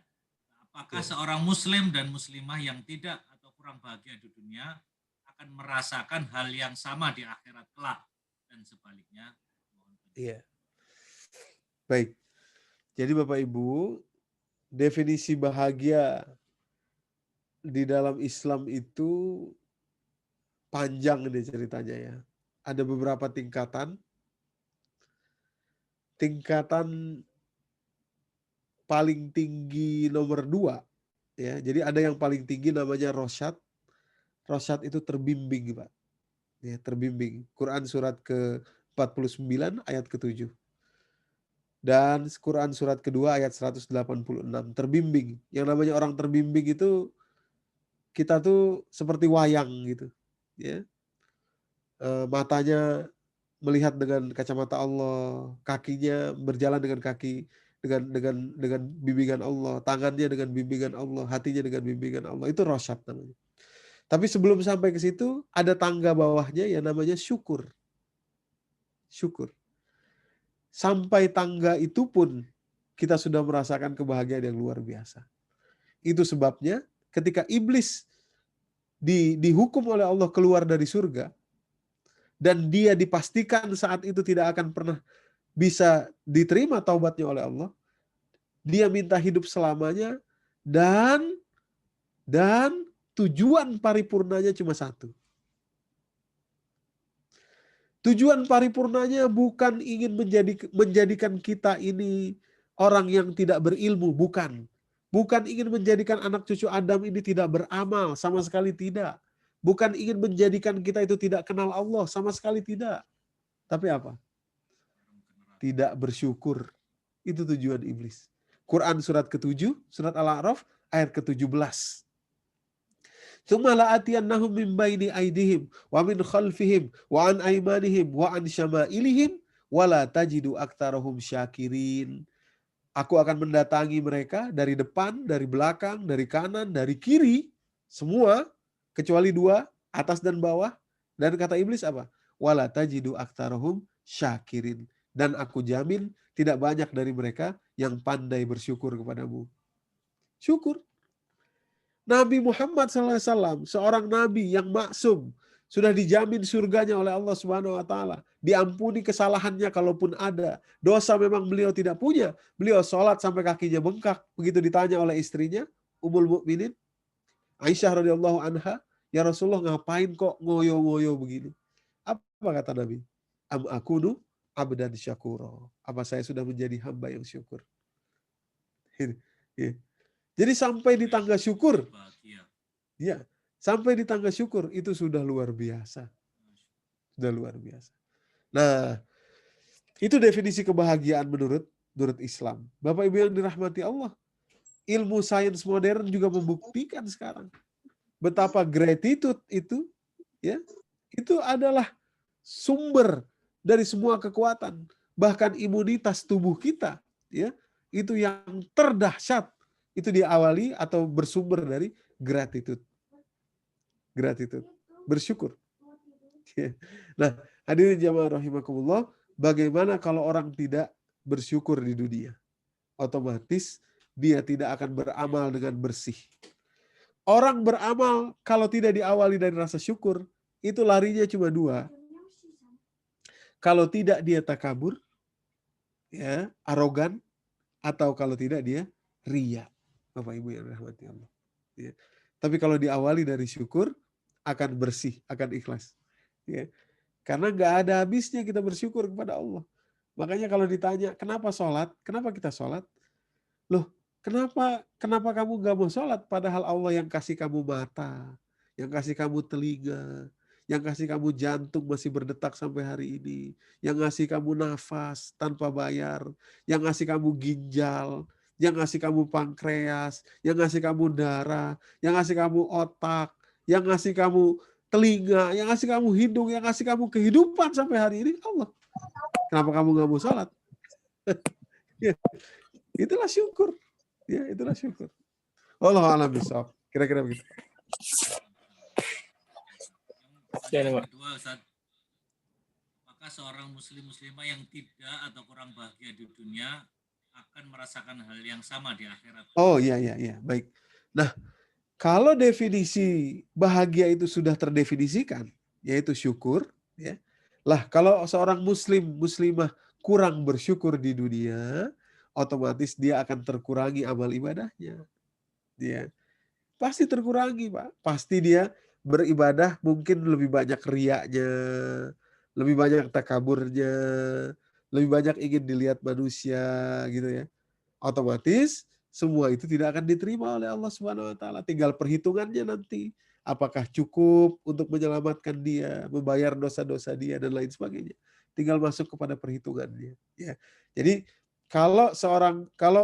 Apakah seorang muslim dan muslimah yang tidak atau kurang bahagia di dunia akan merasakan hal yang sama di akhirat kelak dan sebaliknya? Iya. Baik. Jadi Bapak Ibu, definisi bahagia di dalam Islam itu panjang nih ceritanya ya. Ada beberapa tingkatan. Tingkatan paling tinggi nomor 2, ya. Jadi ada yang paling tinggi namanya rosyad. Rosyad itu terbimbing, Pak. Ya, terbimbing. Quran surat ke-49 ayat ke-7. Dan Quran surat kedua ayat 186, terbimbing. Yang namanya orang terbimbing itu kita tuh seperti wayang gitu, ya. Matanya melihat dengan kacamata Allah, kakinya berjalan dengan kaki dengan bimbingan Allah, tangannya dengan bimbingan Allah, hatinya dengan bimbingan Allah. Itu rosyad namanya. Tapi sebelum sampai ke situ ada tangga bawahnya yang namanya syukur. Syukur. Sampai tangga itu pun kita sudah merasakan kebahagiaan yang luar biasa. Itu sebabnya ketika iblis dihukum oleh Allah keluar dari surga, dan dia dipastikan saat itu tidak akan pernah bisa diterima taubatnya oleh Allah, dia minta hidup selamanya, dan tujuan paripurnanya cuma satu. Tujuan paripurnanya bukan ingin menjadikan kita ini orang yang tidak berilmu, bukan. Bukan ingin menjadikan anak cucu Adam ini tidak beramal, sama sekali tidak. Bukan ingin menjadikan kita itu tidak kenal Allah, sama sekali tidak. Tapi apa? Tidak bersyukur. Itu tujuan iblis. Quran surat ke-7, surat Al-A'raf ayat ke-17. Tsumma la'atiyannahum min baini aydihim wa min khalfihim wa an aymanihim wa an syama'ilihim wa la tajidu aktsarahum syakirin. Aku akan mendatangi mereka dari depan, dari belakang, dari kanan, dari kiri, semua kecuali 2, atas dan bawah. Dan kata iblis apa? Wa la tajidu aktsarahum syakirin. Dan aku jamin tidak banyak dari mereka yang pandai bersyukur kepadamu. Syukur. Nabi Muhammad SAW, seorang nabi yang maksum, Sudah dijamin surganya oleh Allah Subhanahu wa taala. Diampuni kesalahannya kalaupun ada. Dosa memang beliau tidak punya. Beliau sholat sampai kakinya bengkak. Begitu ditanya oleh istrinya, Ummul Mukminin Aisyah radhiyallahu anha, "Ya Rasulullah, ngapain kok ngoyo-ngoyo begini?" Apa kata Nabi? Am akunu abdan syakuro. Apa saya sudah menjadi hamba yang syukur? Jadi sampai di tangga syukur, ya, sampai di tangga syukur itu sudah luar biasa. Sudah luar biasa. Nah, itu definisi kebahagiaan menurut Islam. Bapak Ibu yang dirahmati Allah, ilmu sains modern juga membuktikan sekarang betapa gratitude itu, ya, itu adalah sumber dari semua kekuatan. Bahkan imunitas tubuh kita, ya, itu yang terdahsyat itu diawali atau bersumber dari gratitude. Gratitude, bersyukur. Nah, hadirin jamaah rahimakumullah, bagaimana kalau orang tidak bersyukur di dunia? Otomatis dia tidak akan beramal dengan bersih. Orang beramal kalau tidak diawali dari rasa syukur, itu larinya cuma dua. Kalau tidak dia takabur, ya, arogan, atau kalau tidak dia riya. Bapak Ibu yang dirahmati Allah. Ya. Tapi kalau diawali dari syukur, akan bersih, akan ikhlas. Ya. Karena nggak ada habisnya kita bersyukur kepada Allah. Makanya kalau ditanya, kenapa sholat? Kenapa kita sholat? Loh, kenapa kamu nggak mau sholat? Padahal Allah yang kasih kamu mata, yang kasih kamu telinga, yang kasih kamu jantung masih berdetak sampai hari ini, yang ngasih kamu nafas tanpa bayar, yang ngasih kamu ginjal, yang ngasih kamu pankreas, yang ngasih kamu darah, yang ngasih kamu otak, yang ngasih kamu telinga, yang ngasih kamu hidung, yang ngasih kamu kehidupan sampai hari ini Allah. Kenapa kamu nggak mau sholat? Ya, itulah syukur. Ya, itulah syukur. Allah a'lam bishawab. Kira-kira begitu. Yang kedua, Ustaz, maka seorang muslimah yang tidak atau kurang bahagia di dunia akan merasakan hal yang sama di akhirat. Oh iya, baik. Nah, kalau definisi bahagia itu sudah terdefinisikan, yaitu syukur, ya. Lah, kalau seorang muslimah kurang bersyukur di dunia, otomatis dia akan terkurangi amal ibadahnya. Dia pasti terkurangi, Pak. Pasti dia beribadah mungkin lebih banyak riaknya, lebih banyak takaburnya, lebih banyak ingin dilihat manusia gitu ya. Otomatis semua itu tidak akan diterima oleh Allah Subhanahu wa taala. Tinggal perhitungannya nanti. Apakah cukup untuk menyelamatkan dia, membayar dosa-dosa dia dan lain sebagainya. Tinggal masuk kepada perhitungannya, ya. Jadi kalau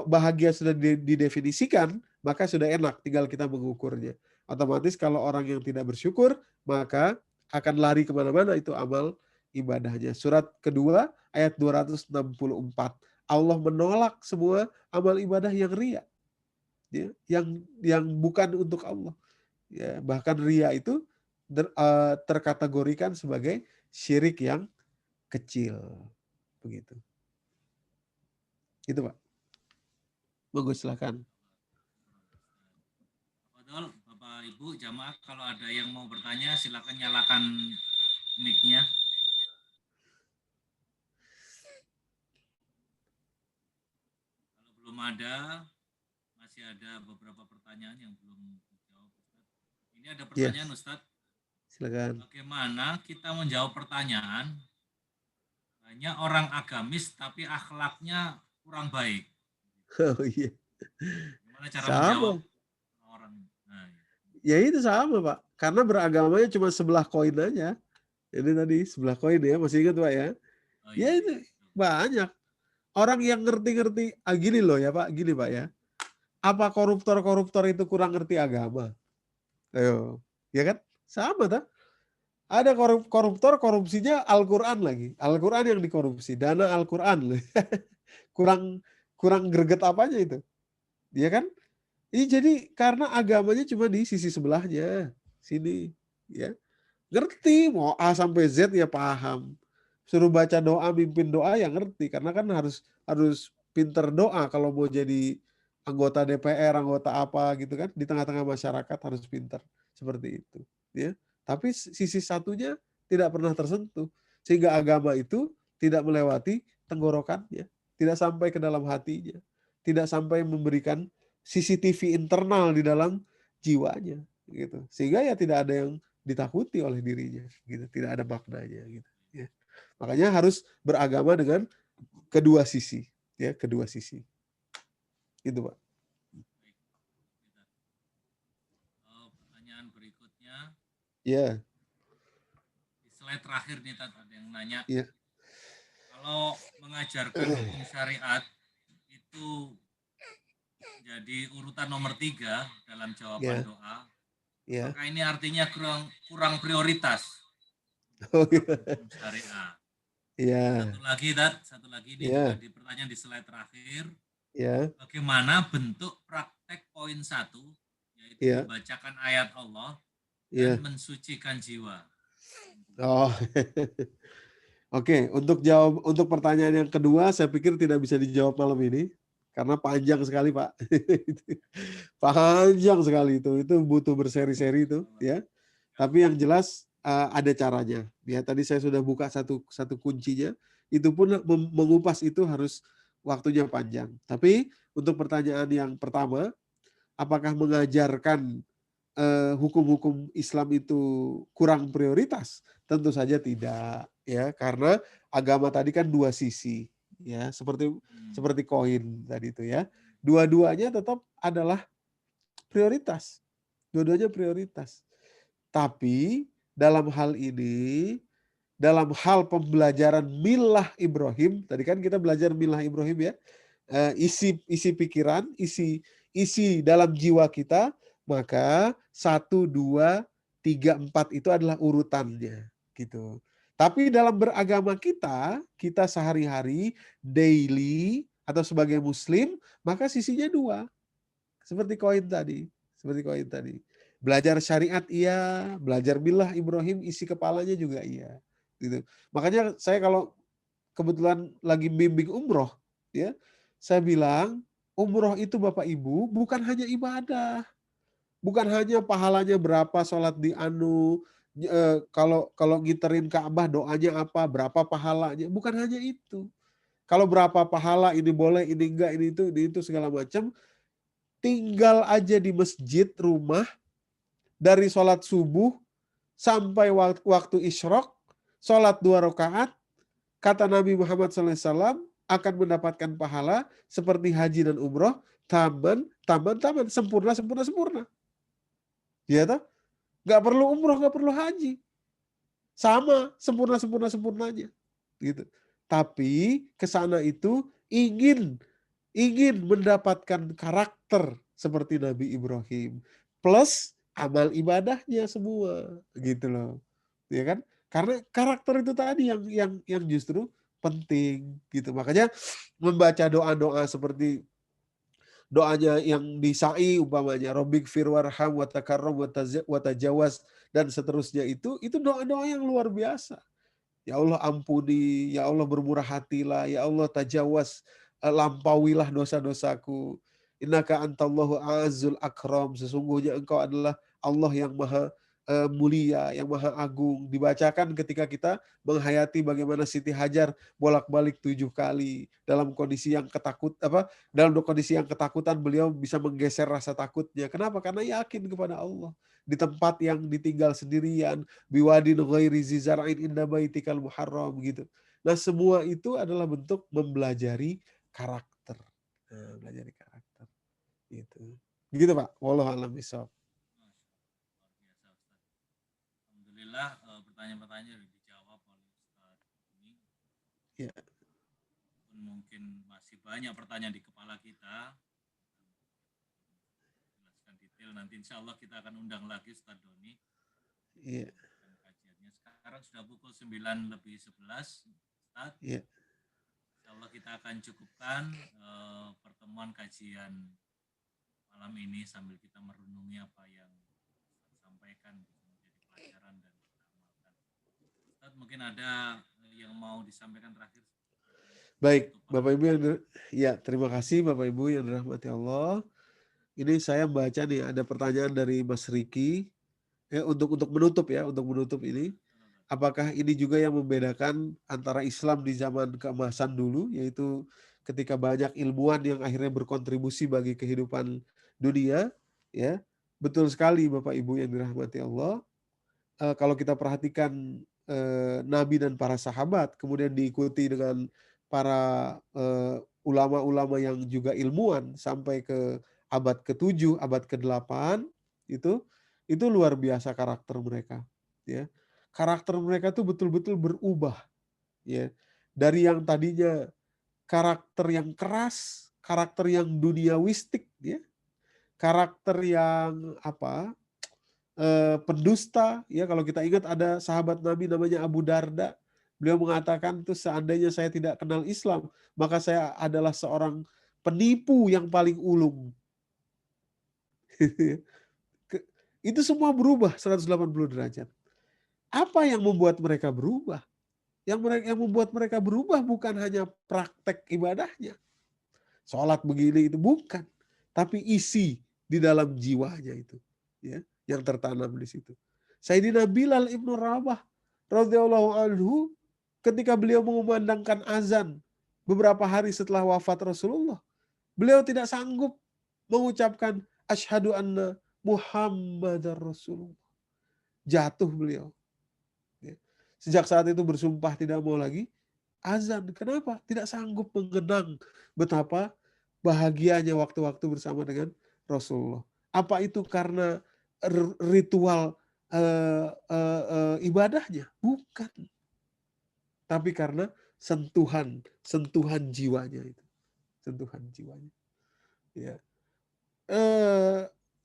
bahagia sudah didefinisikan, maka sudah enak, tinggal kita mengukurnya. Otomatis kalau orang yang tidak bersyukur, maka akan lari kemana-mana itu amal ibadahnya. Surat kedua ayat 264. Allah menolak semua amal ibadah yang riya, ya, yang bukan untuk Allah. Ya, bahkan riya itu terkategorikan sebagai syirik yang kecil, begitu. Gitu, Pak. Monggo silakan. Betul, Bapak Ibu jamaah, kalau ada yang mau bertanya silakan nyalakan mic-nya. Kalau belum ada, masih ada beberapa pertanyaan yang belum dijawab, Ustaz. Ini ada pertanyaan, Ustaz. Silakan. Bagaimana kita menjawab pertanyaan banyak orang agamis tapi akhlaknya kurang baik? Oh iya. Gimana cara menjawab orang? Nah, ya itu sama, Pak. Karena beragamanya cuma sebelah koin aja. Ini tadi sebelah koin ya, masih ingat, Pak ya? oh, Ya itu banyak. Orang yang ngerti-ngerti, gini loh ya Pak, gini Pak ya. Apa koruptor-koruptor itu kurang ngerti agama? Ayo, ya kan? Sama tak? Ada koruptor, korupsinya Al-Quran lagi. Al-Quran yang dikorupsi, dana Al-Quran. kurang greget apanya itu? Ya kan? Ini jadi karena agamanya cuma di sisi sebelahnya. Sini. Ya. Ngerti, mau A sampai Z ya paham. Suruh baca doa, mimpin doa ya ngerti. Karena kan harus pinter doa kalau mau jadi anggota DPR, anggota apa gitu kan. Di tengah-tengah masyarakat harus pinter. Seperti itu. Ya. tapi sisi satunya tidak pernah tersentuh. Sehingga agama itu tidak melewati tenggorokannya, tidak sampai ke dalam hatinya, tidak sampai memberikan CCTV internal di dalam jiwanya gitu. Sehingga ya tidak ada yang ditakuti oleh dirinya gitu, tidak ada maknanya gitu ya. Makanya harus beragama dengan kedua sisi ya, kedua sisi. Itu, Pak. Pertanyaan berikutnya. Ya. Di slide terakhir nih ada yang nanya. Ya. Kalau mengajarkan hukum syariat itu jadi urutan nomor 3 dalam jawaban doa. Ya. Maka ini artinya kurang prioritas. Oh, iya. Hukum syariat. Ya. Satu lagi ini juga di pertanyaan di slide terakhir. Ya. Bagaimana bentuk praktek poin 1, yaitu membacakan ayat Allah dan mensucikan jiwa. Oh. Oke, untuk pertanyaan yang kedua saya pikir tidak bisa dijawab malam ini karena panjang sekali, Pak. Panjang sekali itu butuh berseri-seri itu ya. Tapi yang jelas ada caranya. Ya, tadi saya sudah buka satu kuncinya. Itu pun mengupas itu harus waktunya panjang. Tapi untuk pertanyaan yang pertama, apakah mengajarkan hukum-hukum Islam itu kurang prioritas? Tentu saja tidak, ya, karena agama tadi kan dua sisi, ya, seperti koin tadi itu ya. Dua-duanya tetap adalah prioritas. Dua-duanya prioritas. Tapi dalam hal ini, dalam hal pembelajaran milah Ibrahim, tadi kan kita belajar milah Ibrahim ya, isi pikiran, isi dalam jiwa kita, maka 1, 2, 3, 4 itu adalah urutannya gitu. Tapi dalam beragama kita sehari-hari, daily atau sebagai muslim, maka sisinya 2. Seperti koin tadi. Belajar syariat iya, belajar milah Ibrahim isi kepalanya juga iya. Gitu. Makanya saya kalau kebetulan lagi bimbing umroh, ya, saya bilang umroh itu Bapak Ibu bukan hanya ibadah, bukan hanya pahalanya berapa sholat di kalau ngiterin Ka'bah doanya apa, berapa pahalanya, bukan hanya itu. Kalau berapa pahala ini boleh, ini enggak, ini itu segala macam, tinggal aja di masjid rumah dari sholat subuh sampai waktu isyraq, sholat 2 rakaat, kata Nabi Muhammad SAW akan mendapatkan pahala seperti haji dan umroh, taman, sempurna. Ya toh? Gak perlu umroh, gak perlu haji. Sama, sempurnanya. Gitu. Tapi kesana itu ingin mendapatkan karakter seperti Nabi Ibrahim. Plus amal ibadahnya semua. Gitu loh. Ya kan? Karena karakter itu tadi yang justru penting gitu. Makanya membaca doa-doa seperti doanya yang di sa'i umpamanya Rabbik firwarham wa takarram wa tajawaz dan seterusnya itu doa-doa yang luar biasa. Ya Allah ampuni, ya Allah bermurah hatilah, ya Allah tajawaz, lampauilah dosa-dosaku. Innaka antallahu azul akram, sesungguhnya engkau adalah Allah yang maha mulia, yang maha agung. Dibacakan ketika kita menghayati bagaimana Siti Hajar bolak-balik 7 kali dalam kondisi yang ketakutan beliau bisa menggeser rasa takutnya. Kenapa? Karena yakin kepada Allah. Di tempat yang ditinggal sendirian, biwadin ghairi zizara'in inda baitikal muharram gitu. Nah, semua itu adalah bentuk mempelajari karakter. Belajar karakter. Gitu. Begitu, Pak. Wallahu a'lam bishawab. Alhamdulillah pertanyaan-pertanyaan dijawab oleh Ustaz ini. Ya. Mungkin masih banyak pertanyaan di kepala kita. Jelaskan detail nanti insya Allah kita akan undang lagi Ustaz Doni. Iya. Kajiannya sekarang sudah pukul 9:11 Ustaz. Iya. Insya Allah kita akan cukupkan pertemuan kajian malam ini sambil kita merenungi apa yang disampaikan menjadi pelajaran dan kita amalkan. Ustaz, mungkin ada yang mau disampaikan terakhir? Baik, Bapak Ibu terima kasih Bapak Ibu yang dirahmati Allah. Ini saya baca nih ada pertanyaan dari Mas Riki. Ya, untuk menutup ini, apakah ini juga yang membedakan antara Islam di zaman keemasan dulu, yaitu ketika banyak ilmuwan yang akhirnya berkontribusi bagi kehidupan dunia, ya. Betul sekali Bapak Ibu yang dirahmati Allah. Kalau kita perhatikan Nabi dan para sahabat, kemudian diikuti dengan para ulama-ulama yang juga ilmuwan sampai ke abad ke-7, abad ke-8, itu luar biasa karakter mereka. Ya. Karakter mereka tuh betul-betul berubah. Ya. Dari yang tadinya karakter yang keras, karakter yang duniawistik, ya, karakter yang pendusta, ya. Kalau kita ingat ada sahabat Nabi namanya Abu Darda, beliau mengatakan tuh, seandainya saya tidak kenal Islam, maka saya adalah seorang penipu yang paling ulung. Itu semua berubah 180 derajat. Apa yang membuat mereka berubah? Yang membuat mereka berubah bukan hanya praktek ibadahnya, sholat begini itu bukan, tapi isi di dalam jiwanya itu, ya, yang tertanam di situ. Sayyidina Bilal ibnu Rabah radhiyallahu anhu, ketika beliau mengumandangkan azan beberapa hari setelah wafat Rasulullah, beliau tidak sanggup mengucapkan asyhadu anna Muhammadar Rasulullah. Jatuh beliau. Sejak saat itu bersumpah tidak mau lagi azan. Kenapa? Tidak sanggup mengenang betapa bahagianya waktu-waktu bersama dengan Rasulullah. Apa itu karena ritual ibadahnya? Bukan. Tapi karena sentuhan jiwanya itu. Sentuhan jiwanya. Ya.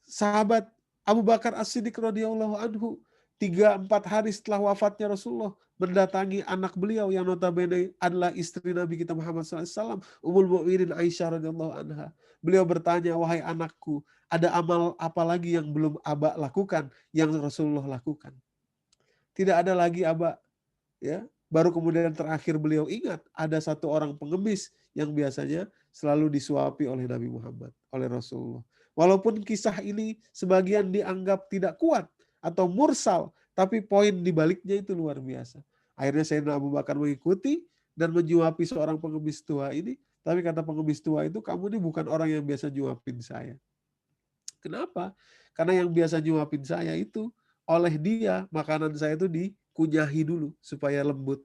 Sahabat Abu Bakar As-Siddiq radhiyallahu anhu 3-4 hari setelah wafatnya Rasulullah mendatangi anak beliau yang notabene adalah istri Nabi kita Muhammad SAW, Ummul Mukminin Aisyah radhiyallahu anha. Beliau bertanya, wahai anakku, ada amal apa lagi yang belum Aba lakukan yang Rasulullah lakukan? Tidak ada lagi Aba, ya. Baru kemudian terakhir beliau ingat ada satu orang pengemis yang biasanya selalu disuapi oleh Nabi Muhammad, oleh Rasulullah. Walaupun kisah ini sebagian dianggap tidak kuat atau mursal, tapi poin di baliknya itu luar biasa. Akhirnya Sayyidina Abu Bakar mengikuti dan menyuapi seorang pengemis tua ini. Tapi kata pengemis tua itu, kamu ini bukan orang yang biasa nyuapin saya. Kenapa? Karena yang biasa nyuapin saya itu, oleh dia makanan saya itu dikunyahi dulu supaya lembut.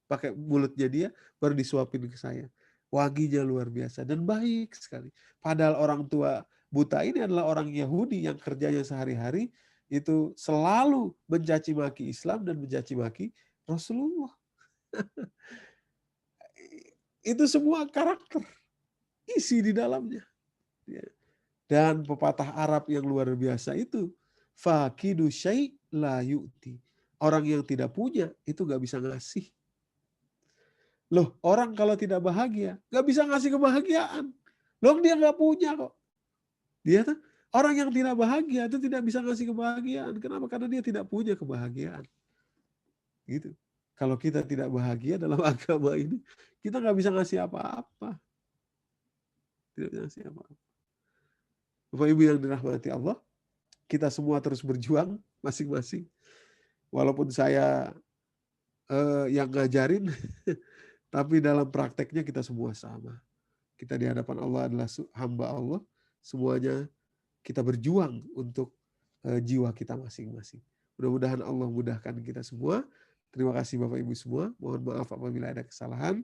Pakai mulutnya dia baru disuapin ke saya. Wanginya luar biasa dan baik sekali. Padahal orang tua buta ini adalah orang Yahudi yang kerjanya sehari-hari itu selalu mencaci maki Islam dan mencaci maki Rasulullah. Itu semua karakter isi di dalamnya. Dan pepatah Arab yang luar biasa itu, faqidu syai' la yu'ti. Orang yang tidak punya itu gak bisa ngasih. Loh, orang kalau tidak bahagia gak bisa ngasih kebahagiaan. Loh, dia gak punya kok. Dia tuh orang yang tidak bahagia itu tidak bisa ngasih kebahagiaan. Kenapa? Karena dia tidak punya kebahagiaan. Gitu. Kalau kita tidak bahagia dalam agama ini, kita nggak bisa ngasih apa-apa. Tidak bisa ngasih apa-apa. Bapak Ibu yang dirahmati Allah, kita semua terus berjuang masing-masing. Walaupun saya yang ngajarin, tapi dalam prakteknya kita semua sama. Kita di hadapan Allah adalah hamba Allah. Semuanya kita berjuang untuk jiwa kita masing-masing. Mudah-mudahan Allah mudahkan kita semua. Terima kasih Bapak Ibu semua. Mohon maaf apabila ada kesalahan.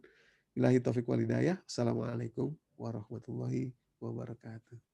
Billahi taufiq wal hidayah. Assalamualaikum warahmatullahi wabarakatuh.